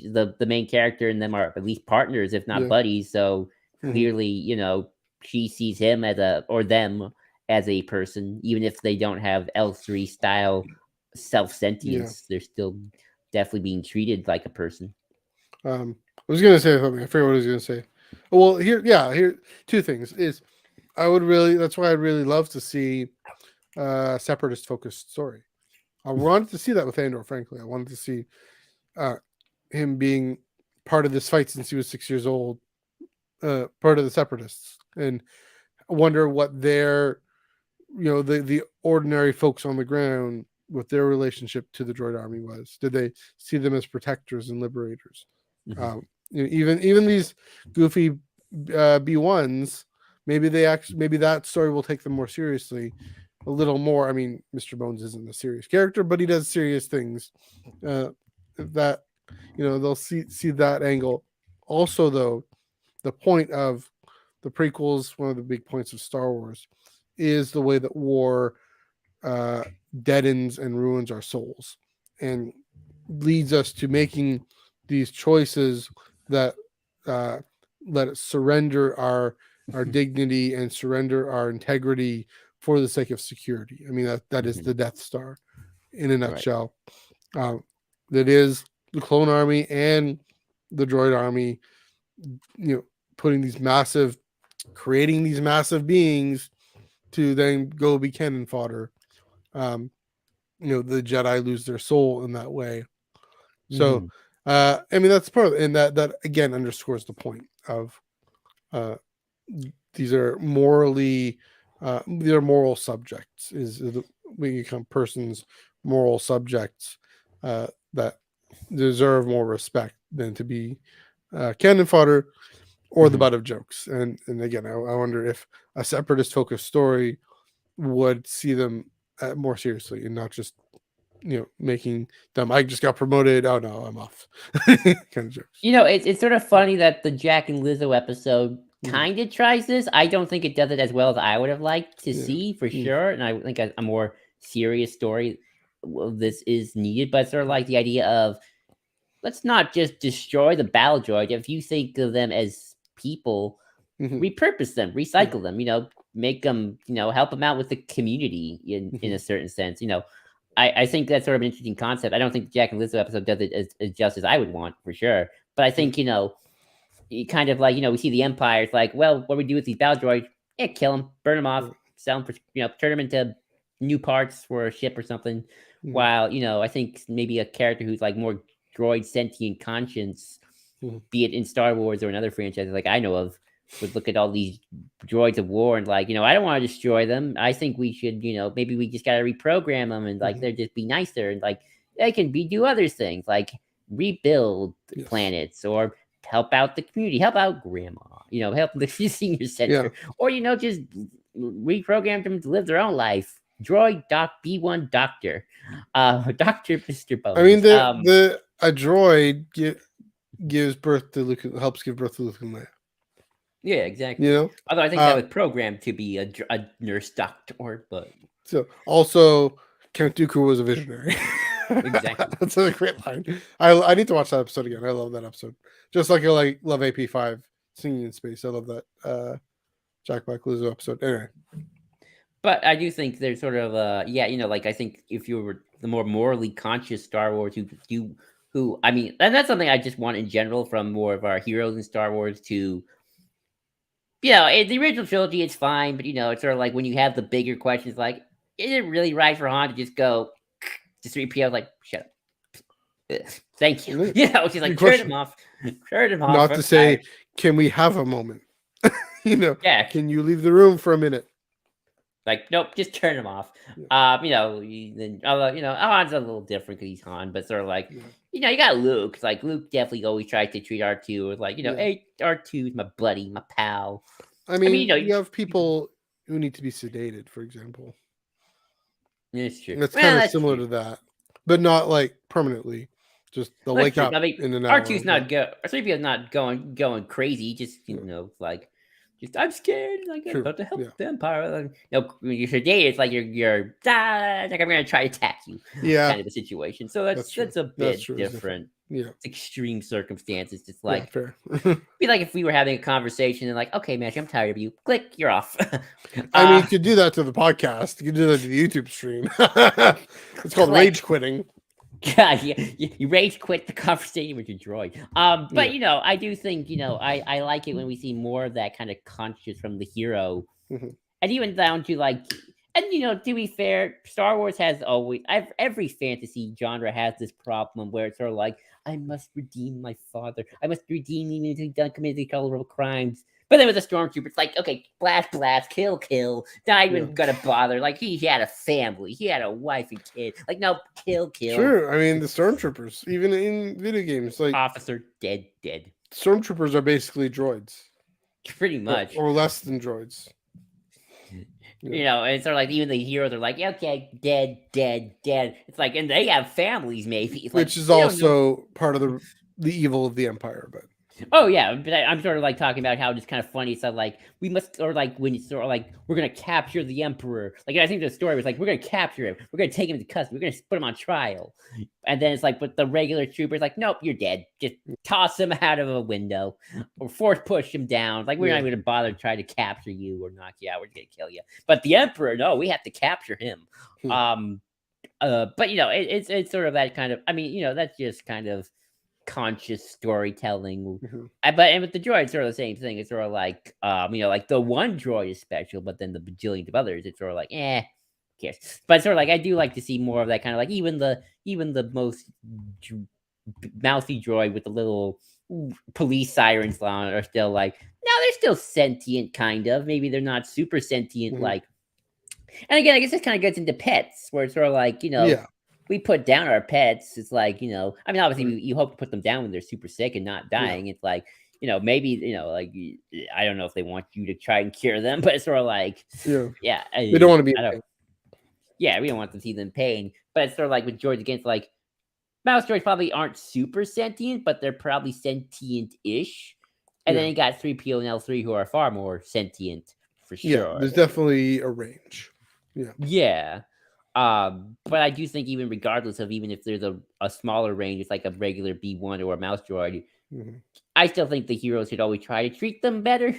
the main character and them are at least partners, if not Yeah. buddies. So Mm-hmm. clearly, she sees him as or them as a person, even if they don't have L3 style self Yeah. sentience. They're still definitely being treated like a person. I was gonna say something. I forget what I was gonna say. Well, here, two things is I would really. That's why I'd really love to see a separatist focused story. I wanted to see that with Andor. Frankly, I wanted to see uh, him being part of this fight since he was 6 years old, part of the separatists, and wonder what their, the ordinary folks on the ground, what their relationship to the droid army was. Did they see them as protectors and liberators? Mm-hmm. Um, even these goofy B1s, maybe that story will take them more seriously, a little more. I mean, Mr. Bones isn't a serious character, but he does serious things. That they'll see that angle. Also, though, the point of the prequels, one of the big points of Star Wars, is the way that war uh, deadens and ruins our souls, and leads us to making these choices that uh, let us surrender our dignity and surrender our integrity for the sake of security. I mean, that is Mm-hmm. the Death Star in a Right. nutshell. Um, that is the clone army and the droid army, putting these massive, creating these massive beings to then go be cannon fodder. The Jedi lose their soul in that way. So, that's part of it, and that again underscores the point of these are moral subjects. We become persons, moral subjects that deserve more respect than to be cannon fodder or the butt of jokes. And again, I wonder if a separatist focused story would see them more seriously and not just making them, I just got promoted, oh no, I'm off kind of jokes. It's sort of funny that the Jack and Lizzo episode kind of tries this. I don't think it does it as well as I would have liked to see for sure. And I think a more serious story, this is needed. But sort of like the idea of, let's not just destroy the battle droid. If you think of them as people, repurpose them, recycle them, make them, help them out with the community in a certain sense. I think that's sort of an interesting concept. I don't think the Jack and Lizzo episode does it as just as I would want for sure. But I think, kind of like, we see the Empire. It's like, well, what do we do with these battle droids? Yeah, kill them, burn them off, sell them for, turn them into new parts for a ship or something. While, I think maybe a character who's like more droid sentient conscience, be it in Star Wars or another franchise like I know of, would look at all these droids of war and like, I don't want to destroy them. I think we should, maybe we just got to reprogram them and like they'll just be nicer and like they can do other things like rebuild planets or help out the community, help out grandma, help the senior center, or just reprogram them to live their own life. Droid Doc B1 Doctor, Doctor Mr. Bones. I mean, a droid gives birth to Luke, helps give birth to Luke and Leia. Yeah, exactly. Although I think that was programmed to be a nurse doctor, but so also Count Dooku was a visionary. Exactly. That's a great line. I need to watch that episode again. I love that episode. Just like I love AP5 Singing in Space. I love that Jack Black Lizzo episode. Anyway. But I do think there's sort of like I think if you were the more morally conscious Star Wars who I mean, and that's something I just want in general from more of our heroes in Star Wars to in the original trilogy, it's fine, but it's sort of like when you have the bigger questions, like, is it really right for Han to just go to 3PO, like, shut up, thank you, she's like, turn him off. Not to say, can we have a moment? Can you leave the room for a minute? Like, nope, just turn him off. Then Han's a little different because he's Han, but sort of like, you got Luke. It's like Luke definitely always tried to treat R2 with like, hey, R2 is my buddy, my pal. I mean, you have people who need to be sedated, for example. It's true. That's kind of similar to that, but not like permanently. Just they'll wake up in an hour. R2's not R3PO's not going crazy. Just like. I'm scared. Like I'm about to help the Empire. When you're sedated, it's like you're like I'm gonna try to attack you. Yeah, kind of a situation. So that's a bit different. Yeah, it's extreme circumstances. Just like fair. Be like if we were having a conversation and like, okay, Match, I'm tired of you. Click, you're off. I mean, you could do that to the podcast. You could do that to the YouTube stream. It's called rage quitting. God, you rage quit the conversation with your droid. But I do think I like it when we see more of that kind of conscious from the hero, and even down to like, and to be fair, Star Wars has always every fantasy genre has this problem where it's sort of like, I must redeem my father, I must redeem him if he's done committed colorful crimes. But then with the stormtrooper, it's like, okay, blast, kill. Not even gonna bother. Like he had a family, he had a wife and kid. Like no, kill. Sure, I mean the stormtroopers, even in video games, like officer dead. Stormtroopers are basically droids, pretty much, or less than droids. And sort of like even the heroes are like, okay, dead. It's like, and they have families, maybe, which is also part of the evil of the Empire, but. Oh yeah, but I'm sort of like talking about how it's kind of funny. So like we must, or like when it's sort of like we're gonna capture the Emperor. Like I think the story was like we're gonna capture him, we're gonna take him to custody, we're gonna put him on trial, and then it's like, but the regular troopers like, nope, you're dead. Just toss him out of a window or force push him down. Like we're not even gonna bother to try to capture you or knock you out. We're gonna kill you. But the Emperor, no, we have to capture him. But it's sort of that kind of. I mean, that's just kind of. conscious storytelling. Mhm. But with the droids, sort of the same thing. It's sort of like, like the one droid is special, but then the bajillions of others, it's sort of like, who cares? But sort of like I do like to see more of that kind of like even the most mouthy droid with the little police sirens on are still like, no, they're still sentient, kind of. Maybe they're not super sentient, Mhm. like. And again, I guess this kind of gets into pets, where it's sort of like, Yeah. we put down our pets. It's like, I mean, obviously, Right. you hope to put them down when they're super sick and not Yeah. dying. It's like, maybe, like, I don't know if they want you to try and cure them, but it's sort of like, Yeah. yeah, They don't want to be. I don't, yeah, we don't want them to see them in pain. But it's sort of like with droids against, like, mouse droids probably aren't super sentient, but they're probably sentient-ish. And then Yeah. you got 3PO and L3 who are far more sentient, for Yeah. sure. There's definitely a range. Yeah. Yeah. But I do think even regardless of even if there's a smaller range, it's like a regular B1 or a mouse droid, Mhm. I still think the heroes should always try to treat them better,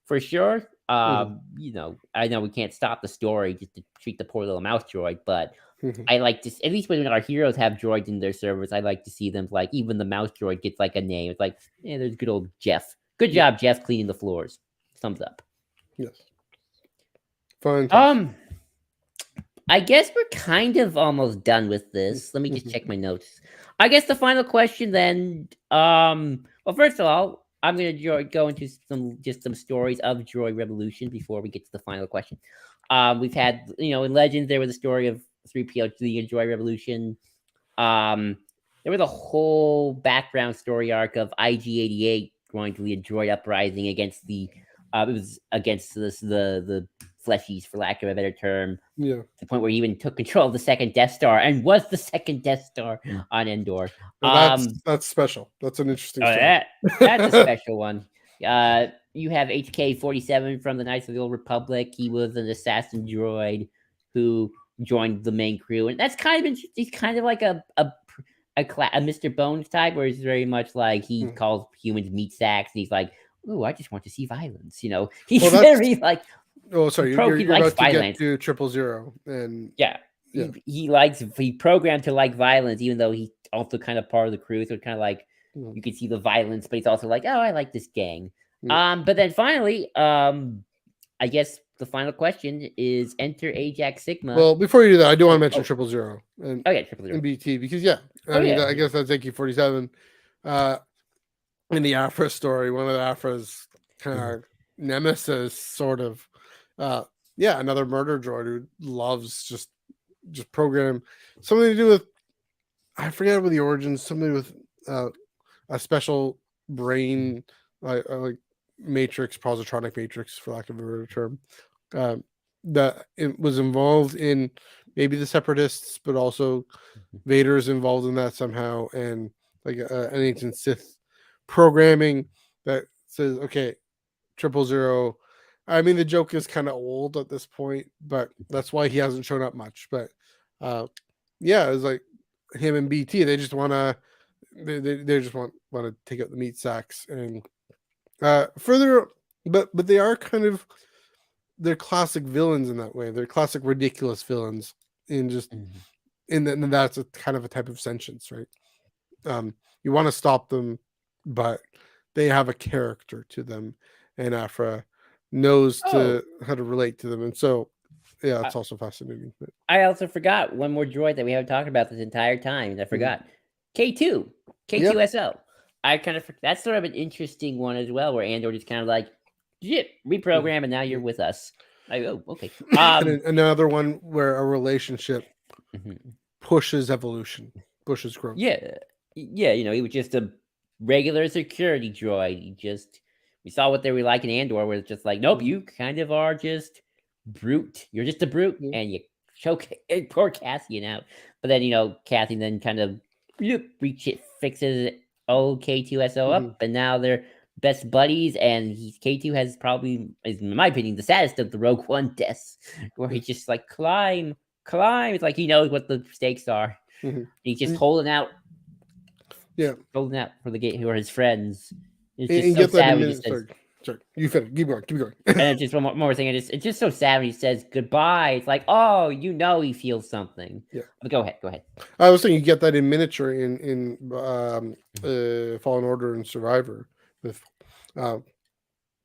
for sure. Mhm. I know we can't stop the story just to treat the poor little mouse droid, but Mhm. I like to, at least when our heroes have droids in their servers, I like to see them, like, even the mouse droid gets like a name. It's like, yeah, there's good old Jeff. Good Yeah. job, Jeff, cleaning the floors. Thumbs up. Yes. Fine. I guess we're kind of almost done with this. Let me just Mhm. check my notes. I guess the final question then. Well, first of all, I'm gonna go into some stories of Droid Revolution before we get to the final question. We've had, in Legends there was a story of 3PO to the Droid Revolution. There was a whole background story arc of IG-88 going to lead a droid uprising against the. It was against the fleshies, for lack of a better term, Yeah. to the point where he even took control of the second Death Star and was the second Death Star on Endor. Now that's special. That's an interesting story. That's a special one. You have HK-47 from the Knights of the Old Republic. He was an assassin droid who joined the main crew, and that's kind of he's kind of like a Mr. Bones type, where he's very much like he Mhm. calls humans meat sacks, and he's like, "Ooh, I just want to see violence." He's Well, that's. very like Oh, sorry. he You're likes about to get violence. to 000, and Yeah. yeah. He programmed to like violence, even though he's also kind of part of the crew. So it's kind of like Mhm. you can see the violence, but he's also like, oh, I like this gang. Yeah. But then finally, I guess the final question is enter Ajax Sigma. Well, before you do that, I do want to mention oh. 000 and Oh yeah, 000. BT because I Oh, mean, yeah. I guess that's AK-47. In the Afra story, one of the Afra's kind of nemesis, sort of. Another murder droid who loves just program something to do with, I forget what the origins, something with a special brain, like matrix, positronic matrix, for lack of a better term, that it was involved in maybe the Separatists, but also Vader's involved in that somehow, and like an ancient Sith programming that says, okay, 000. I mean, the joke is kind of old at this point, but that's why he hasn't shown up much. But it's like him and BT. They just want to. They just want to take out the meat sacks and further. But they are kind of, they're classic villains in that way. They're classic ridiculous villains in just and that's a kind of a type of sentience, right? You want to stop them, but they have a character to them, and Afra knows how to relate to them, and so it's also fascinating. But I also forgot one more droid that we haven't talked about this entire time. I forgot K2, K2SO. I kind of that's sort of an interesting one as well, where Andor just kind of like, reprogram, and now you're with us. Okay. And another one where a relationship pushes evolution, pushes growth. Yeah, he was just a regular security droid. We saw what they were like in Andor, where it's just like, nope, you kind of are just brute. You're just a brute, and you choke poor Cassian out. But then Cassian then kind of fixes old K2SO up, and now they're best buddies. And K2 has probably, in my opinion, the saddest of the Rogue One deaths, where he's just like climb. It's like he knows what the stakes are. He's just holding out. Holding out for the gate who are his friends. It's just so sad. Sorry, you finish. Keep going. Keep going. And then just one more thing. It's just so sad when he says goodbye. It's like, oh, he feels something. Yeah. But go ahead. Go ahead. I was thinking you get that in miniature in Fallen Order and Survivor. With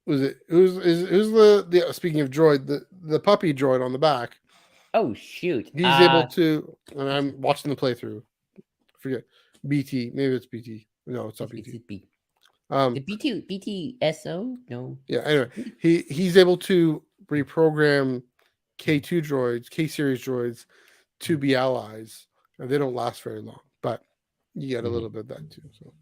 was it who's the speaking of droid, the puppy droid on the back. Oh shoot. He's able to, and I'm watching the playthrough. Forget BT. Maybe it's BT. No, it's not BT. The BTSO? No. Yeah. Anyway, he's able to reprogram K2 droids, K series droids, to be allies. And they don't last very long, but you get a little bit of that too. So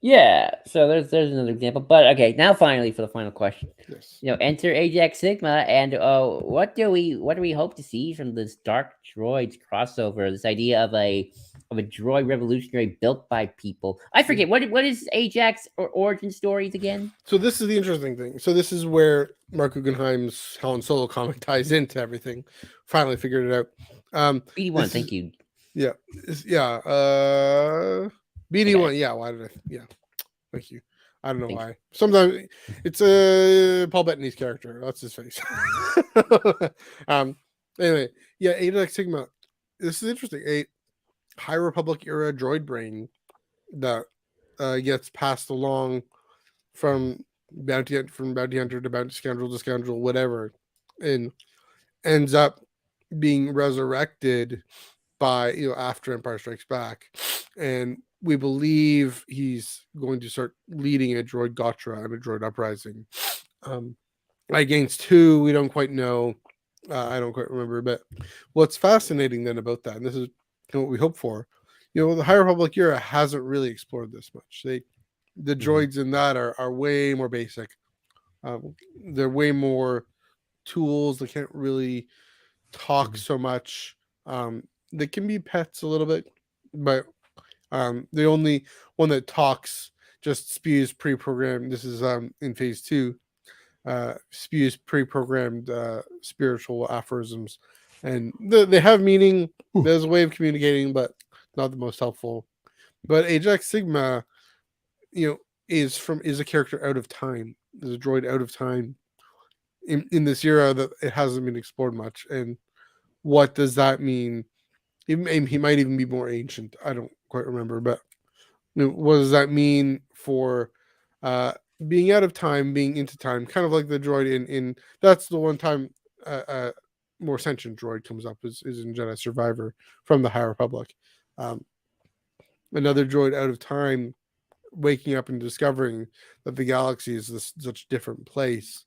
yeah. So there's another example. But okay, now finally for the final question. yes. Enter Ajax Sigma, and what do we hope to see from this Dark Droids crossover? This idea of a droid revolutionary built by people. I forget what is Ajax or origin stories again. So this is the interesting thing. So this is where Mark Guggenheim's Han Solo comic ties into everything. Finally figured it out. BD1, thank you. Yeah, yeah. BD1. Okay. Yeah. Why did I? Yeah. Thank you. I don't know why. Sometimes it's a Paul Bettany's character. That's his face. Anyway, yeah, Ajax Sigma. This is interesting. A High Republic era droid brain that gets passed along from bounty hunter to bounty scoundrel to scoundrel, whatever, and ends up being resurrected by after Empire Strikes Back, and we believe he's going to start leading a droid Gotra and a droid uprising against who we don't quite know. I don't quite remember, but what's fascinating then about that, and this is what we hope for, the High Republic era hasn't really explored this much. The droids in that are way more basic. They're way more tools. They can't really talk so much. They can be pets a little bit, but the only one that talks just spews pre-programmed. This is in phase 2. Spews pre-programmed spiritual aphorisms, and they have meaning. There's a way of communicating, but not the most helpful. But Ajax Sigma, is a character out of time. Is a droid out of time in this era that it hasn't been explored much. And what does that mean? He might even be more ancient. I don't quite remember, but what does that mean for being out of time, being into time? Kind of like the droid in that's the one time more sentient droid comes up is in Jedi Survivor from the High Republic. Another droid out of time, waking up and discovering that the galaxy is such different place.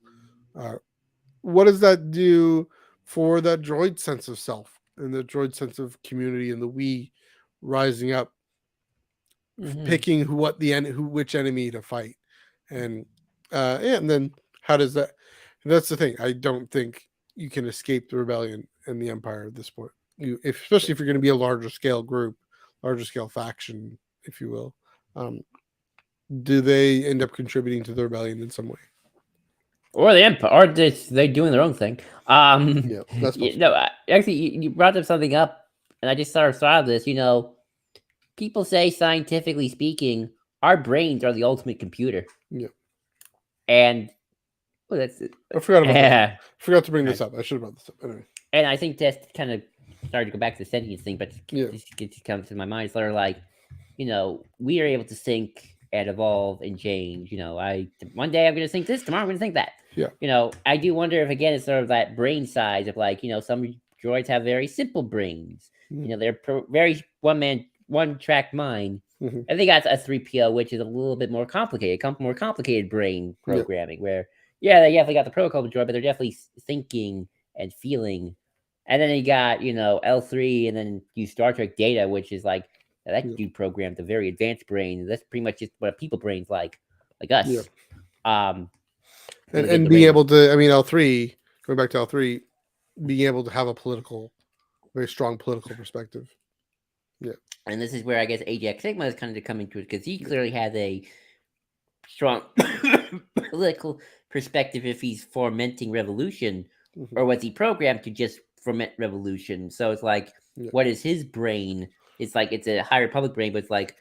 What does that do for that droid sense of self and the droid sense of community and the we rising up, picking which enemy to fight, and then how does that? That's the thing. I don't think you can escape the rebellion and the Empire at this point. Especially if you're going to be a larger scale group, larger scale faction, if you will. Do they end up contributing to the rebellion in some way? Or the Empire, or they doing their own thing. Yeah, that's possible. Actually, you brought something up, and I just thought of this. People say, scientifically speaking, our brains are the ultimate computer. Yeah. And that's it. I forgot about that. I forgot to bring this up. I should have brought this up anyway. And I think that's kind of started to go back to the sentience thing, but it comes to my mind. It's sort of like, we are able to think and evolve and change. One day I'm going to think this, tomorrow I'm going to think that. Yeah. I do wonder if, again, it's sort of that brain size of like, some droids have very simple brains. They're very one-track mind. I think that's a 3PO, which is a little bit more complicated, more complicated brain programming, where, they definitely got the protocol droid, but they're definitely thinking and feeling. And then you got, L3, and then you Star Trek Data, which is like, that dude programmed a very advanced brain. That's pretty much just what a people brain's like us. Yeah. And being able to, L3, going back to L3, being able to have a very strong political perspective. Yeah. And this is where I guess Ajax Sigma is kind of coming to it, because he clearly has a strong political perspective if he's fomenting revolution, or was he programmed to just foment revolution? So it's like, what is his brain? It's like, it's a High Republic brain, but it's like,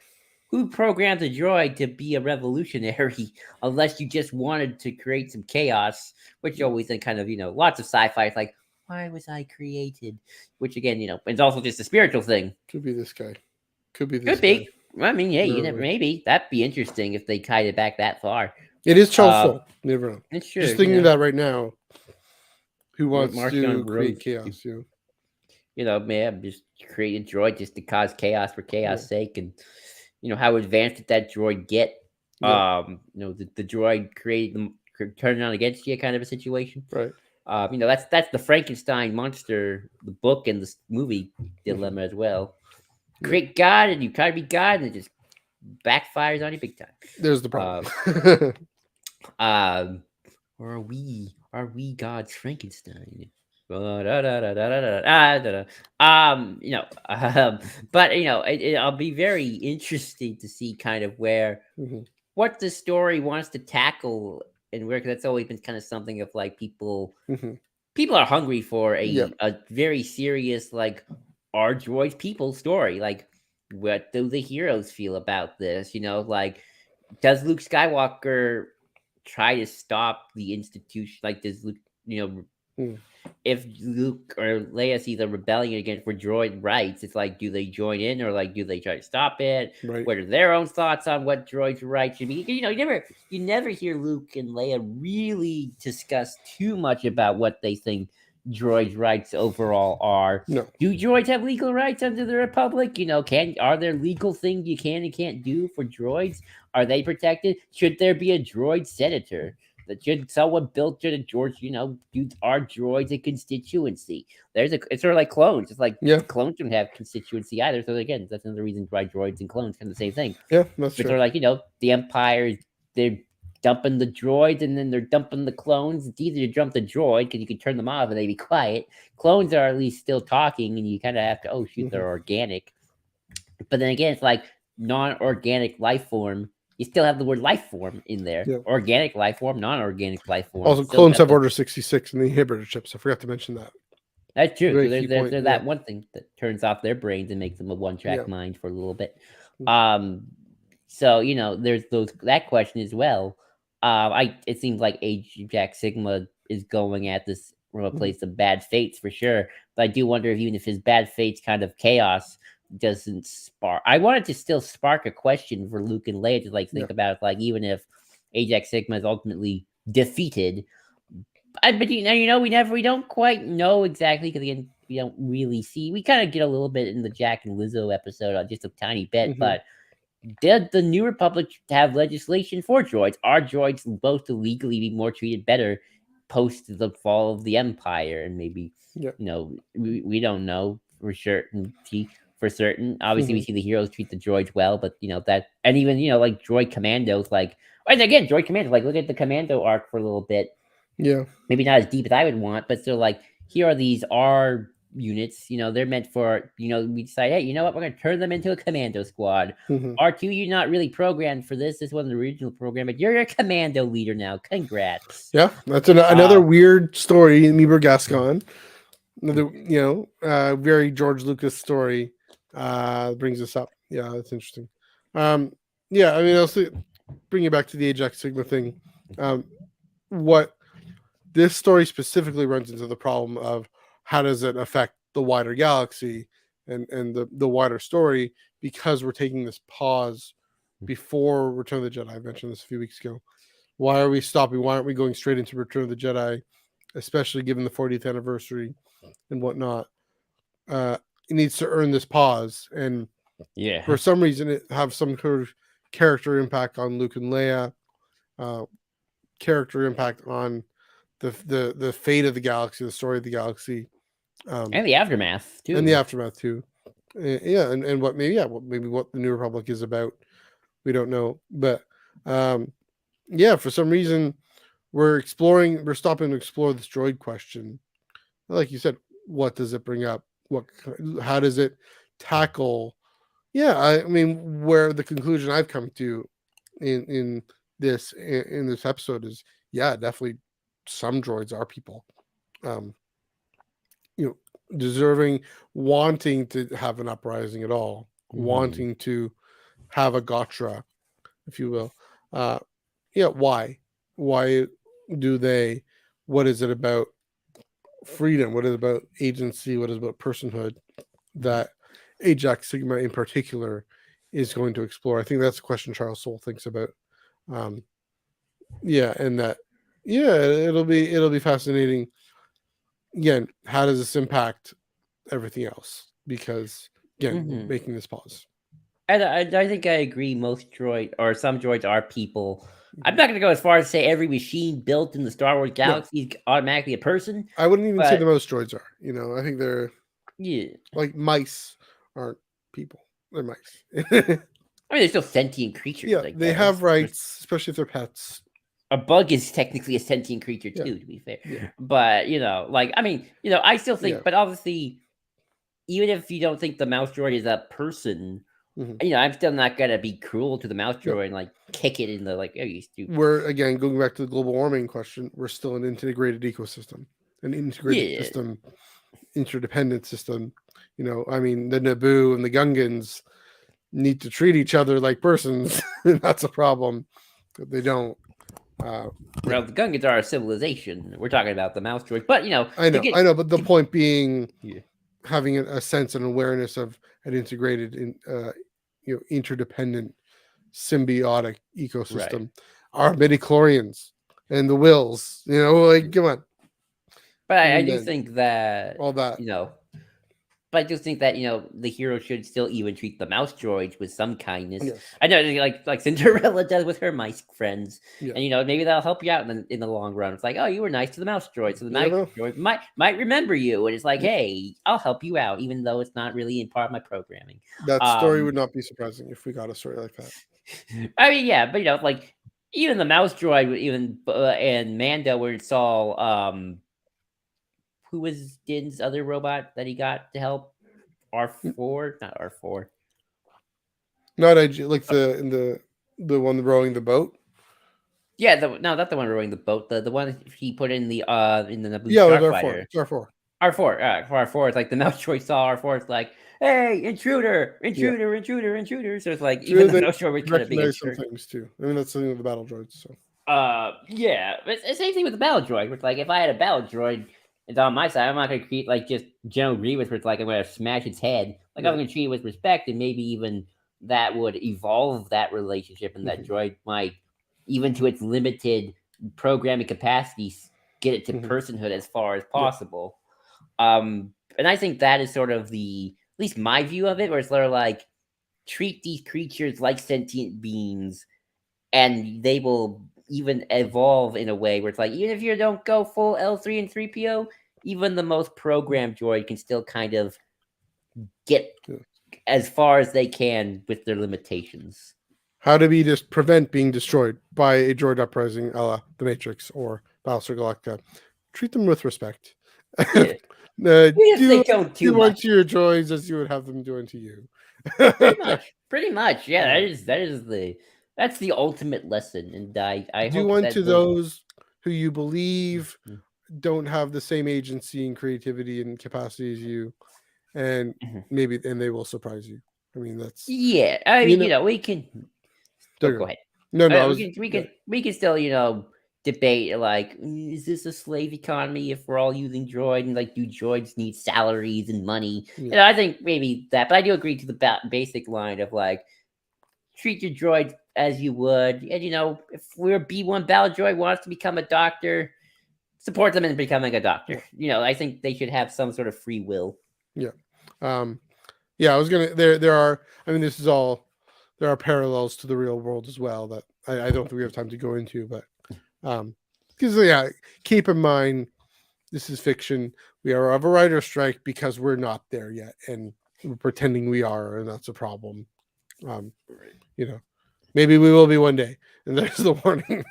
who programmed the droid to be a revolutionary unless you just wanted to create some chaos, which always in kind of, lots of sci-fi is like, why was I created? Which again, it's also just a spiritual thing. Could be this guy. Could be this Could guy. be. I mean, yeah, you never, Literally. maybe that'd be interesting if they tied it back that far. It is choke Uh, full. Never know. it's true, Just thinking of that right now. Who wants Martian to create Rose, chaos? man, just create a droid just to cause chaos for chaos Yeah. sake, and how advanced did that droid get? Yeah. The droid created them, turning on against you, kind of a situation. Right. That's the Frankenstein monster, the book and the movie dilemma as well. Yep. Create God, and you try to be God, and it just backfires on you big time. There's the problem. Or are we God's Frankenstein? But I'll be very interested to see kind of where Mhm. what the story wants to tackle, and where, 'cause that's always been kind of something of like people Mhm. are hungry for Yep. a very serious, like, are droids people story. Like, what do the heroes feel about this? Like, does Luke Skywalker try to stop the institution? Like, does Luke, Mm. if Luke or Leia sees a rebellion against for droid rights, it's like, do they join in, or like, do they try to stop it? Right. What are their own thoughts on what droids' rights should be? You never hear Luke and Leia really discuss too much about what they think droids' rights overall are. No. Do droids have legal rights under the Republic? Are there legal things you can and can't do for droids? Are they protected? Should there be a droid senator? That should someone built to the George, are droids a constituency? It's sort of like clones. It's like Yeah. clones don't have constituency either. So again, that's another reason why droids and clones kind of the same thing. Yeah. That's But true. they're like, the Empire, they're dumping the droids and then they're dumping the clones. It's easier to jump the droid because you can turn them off and they be quiet. Clones are at least still talking, and you kind of have to, oh shoot, they're organic. But then again, it's like non-organic life form. You still have the word life form in there. Yeah. Organic life form, non-organic life form. Also, Still clones got have Order 66 and the inhibitor chips. I forgot to mention that. That's true. Very So key there's point, that yeah. one thing that turns off their brains and makes them a one-track Yeah. mind for a little bit. Mm. So there's that question as well. It seems like Jack Sigma is going at this from a place of bad fates for sure. But I do wonder if even if his bad fates kind of chaos doesn't spark. I wanted to still spark a question for Luke and Leia to like think about, like, even if Ajax Sigma is ultimately defeated. But we don't quite know exactly, because again, we don't really see. We kind of get a little bit in the Jack and Lizzo episode, just a tiny bit, but did the New Republic have legislation for droids? Are droids supposed to legally be more treated better post the fall of the Empire? And maybe, we don't know for certainty. For certain, obviously, we see the heroes treat the droids well, but that, and even like droid commandos, like, and again, droid commandos, like, look at the commando arc for a little bit. Yeah. Maybe not as deep as I would want, but still, like, here are these R units, they're meant for, we decide, hey, you know what, we're going to turn them into a commando squad. R2, you're not really programmed for this. This wasn't the original program, but you're a commando leader now. Congrats. Yeah, that's another weird story in Liber Gascon. Another, very George Lucas story brings us up. Yeah, that's interesting. Yeah, I mean, I'll bring you back to the Ajax Sigma thing. What this story specifically runs into the problem of how does it affect the wider galaxy and the wider story, because we're taking this pause before Return of the Jedi. I mentioned this a few weeks ago. Why are we stopping? Why aren't we going straight into Return of the Jedi, especially given the 40th anniversary and whatnot? It needs to earn this pause, and for some reason it have some kind of character impact on Luke and Leia, character impact on the fate of the galaxy, the story of the galaxy, and the aftermath too. Yeah, and what maybe what the New Republic is about, we don't know. But yeah, for some reason we're stopping to explore this droid question. Like you said, what does it bring up? How does it tackle? Yeah, I mean, where the conclusion I've come to in this episode is, yeah, definitely some droids are people, deserving, wanting to have an uprising at all, wanting to have a gotcha, if you will. Uh, yeah, why? Why do they? What is it about freedom? What is it about agency? What is it about personhood that Ajax Sigma in particular is going to explore? I think that's a question Charles Soule thinks about. Um, yeah, and that yeah, it'll be fascinating. Again, how does this impact everything else? Because again, we're Hmm. making this pause. I think I agree. Most droid or some droids are people. I'm Mhm. not going to go as far as to say every machine built in the Star Wars No, galaxy is automatically a person, I wouldn't even say the but most droids are. I think they're yeah, like mice aren't people. They're mice. I mean, they're still sentient creatures. Yeah, Like they have there's rights, especially if they're pets. a bug is technically a sentient creature Yeah, too, to be fair. yeah, But like I mean, I still yeah. think, but obviously, even if you don't think the mouse droid is a person, Hmm. I'm still not gonna be cruel to the mouse No, droid and like kick it in the like, oh, you stupid. we're again going back to the global warming question. We're still an integrated ecosystem, an integrated Yeah, system, interdependent system. I mean, the Naboo and the Gungans need to treat each other like persons. That's a problem. But they don't. Yeah, well, the Gungans are a civilization. We're talking about the mouse droid, but I to know, get I know. But the to, point being, yeah, having a sense and awareness of an integrated, interdependent, symbiotic right. ecosystem. Our midichlorians and the wills. Like come on, But I even do then, think that all that. you know But I just think that the hero should still even treat the mouse droids with some kindness. Yes. I know, like Cinderella does with her mice friends, Yeah. and maybe that'll help you out in the long run. It's like, oh, you were nice to the mouse droid, so the You mouse never know. droid might remember you, and it's like, Yeah. hey, I'll help you out, even though it's not really in part of my programming. That story Um, would not be surprising if we got a story like that. I mean, yeah, but like even the mouse droid, even and Mando, where it saw who was Din's other robot that he got to help R4, not R4. Not like the one rowing the boat. Yeah, no, not the one rowing the boat. The one he put in the Naboo Yeah, it was R4. starfighter. It's R4. R4, for R4, it's like the mouse droid saw R4. It's like, hey, intruder, Yeah. intruder, intruder, intruder. So it's like even True, the they mouse droid was kind of being a recognize some jerk. things too. I mean, that's something with the battle droids. So Yeah, but it's the same thing with the battle droid. Where it's like if I had a battle droid, it's on my side. I'm not gonna treat like just General Grievous, where it's like I'm gonna smash its head. Like I'm yeah. gonna treat it with respect, and maybe even that would evolve that relationship, and that Hmm. droid might, even to its limited programming capacities, get it to Hmm. personhood as far as Yeah. possible. And I think that is sort of at least my view of it, where it's sort of like treat these creatures like sentient beings and they will even evolve in a way where it's like even if you don't go full L3 and 3PO, even the most programmed droid can still kind of get Yeah. as far as they can with their limitations. How to be just prevent being destroyed by a droid uprising, a la the Matrix or Battlestar Galactica. Treat them with respect. Yeah. Uh, Even if they do don't too do much. unto your droids as you would have them do unto you. Pretty much. Pretty much. Yeah, Uh, that's the ultimate lesson. And I do hope unto that the those who you believe don't have the same agency and creativity and capacity as you, and and they will surprise you. I mean, that's yeah, I you mean, know. we can oh, go Go. ahead. No, no, I We was can we yeah, can we can still debate like is this a slave economy if we're all using droid and like do droids need salaries and money? yeah, I think maybe that, but I do agree to the basic line of like treat your droids as you would, and if we're B1 battle droid wants to become a doctor, support them in becoming a doctor. yeah, I think they should have some sort of free will. yeah. Um, yeah, I was gonna. There are. I mean, this is all. There are parallels to the real world as well that I don't think we have time to go into, but because yeah, keep in mind this is fiction. We are of a writer's strike because we're not there yet, and we're pretending we are, and that's a problem. Um, you know, maybe we will be one day, and there's the warning.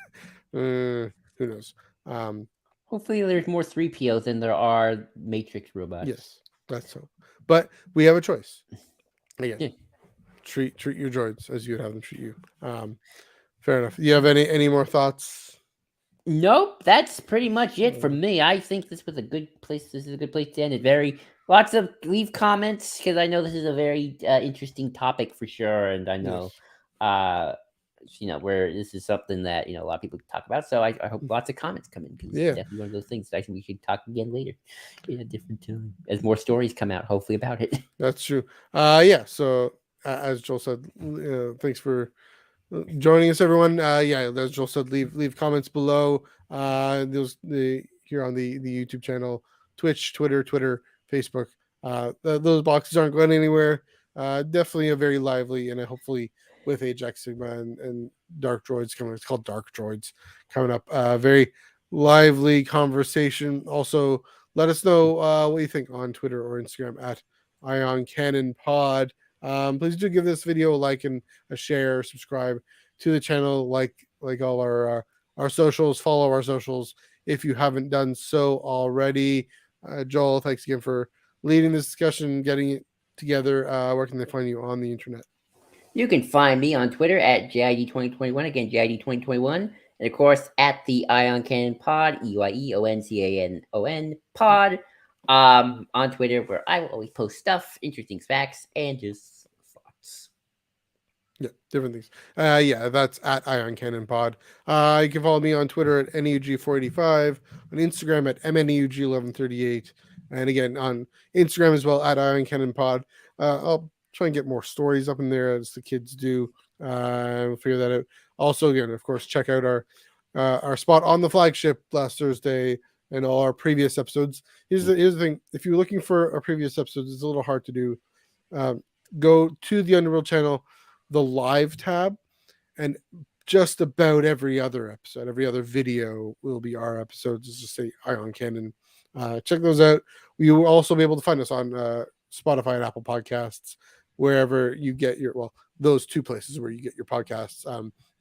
Who knows? Um, Hopefully, there's more 3POs than there are Matrix robots. yes, that's so. But we have a choice. Again, Yeah. treat your droids as you would have them treat you. Fair enough. You have any more thoughts? Nope, that's pretty much it for Uh, me. I think this was a good place. This is a good place to end it. Very lots of leave comments because I know this is a very interesting topic for sure, and I know yes. where this is something that a lot of people talk about. So I hope lots of comments come in, because Yeah. it's definitely one of those things that I think we should talk again later in a different time as more stories come out, hopefully, about it. That's true. Yeah. So as Joel said, thanks for joining us, everyone. Yeah, as Joel said, leave comments below. The here on the YouTube channel, Twitch, Twitter, Facebook. Those boxes aren't going anywhere. Definitely a very lively, and hopefully with Ajax Sigma and Dark Droids coming. It's called Dark Droids coming up. Very lively conversation. Also, let us know what you think on Twitter or Instagram at Ion Canon Pod. Please do give this video a like and a share, subscribe to the channel, like all our socials, follow our socials if you haven't done so already. Joel, thanks again for leading this discussion, getting it together. Where can they find you on the internet? You can find me on Twitter at JID2021. Again, JID2021. And of course, at the Ion Cannon Pod, EYEONCANON Pod, on Twitter, where I will always post stuff, interesting facts, and just thoughts. Yeah, different things. Yeah, that's at Ion Cannon Pod. You can follow me on Twitter at NEUG485, on Instagram at MNEUG1138, and again on Instagram as well at Ion Cannon Pod. I'll try and get more stories up in there as the kids do. We'll figure that out. Also, again, of course, check out our spot on the flagship last Thursday and all our previous episodes. Here's the thing: if you're looking for our previous episodes, it's a little hard to do. Go to the Underworld channel, the live tab, and just about every other episode, every other video will be our episodes. Just say Ion Cannon. Check those out. You will also be able to find us on Spotify and Apple Podcasts, wherever you get those two places where you get your podcasts.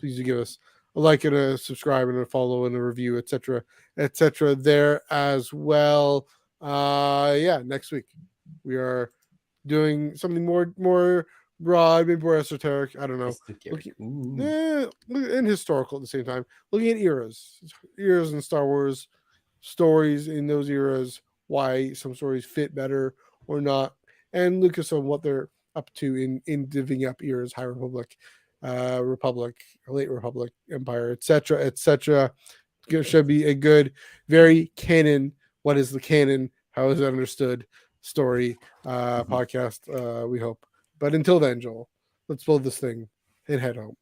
Please do give us a like and a subscribe and a follow and a review, etc., there as well. Yeah, next week we are doing something more broad, maybe more esoteric. I don't know. And historical at the same time. Looking at eras in Star Wars, stories in those eras, why some stories fit better or not, and Lucas on what they're up to in divvying up eras, High Republic, Republic, Late Republic, Empire, etc. Should be a good, very canon. What is the canon? How is it understood? Story podcast. We hope. But until then, Joel, let's build this thing and head home.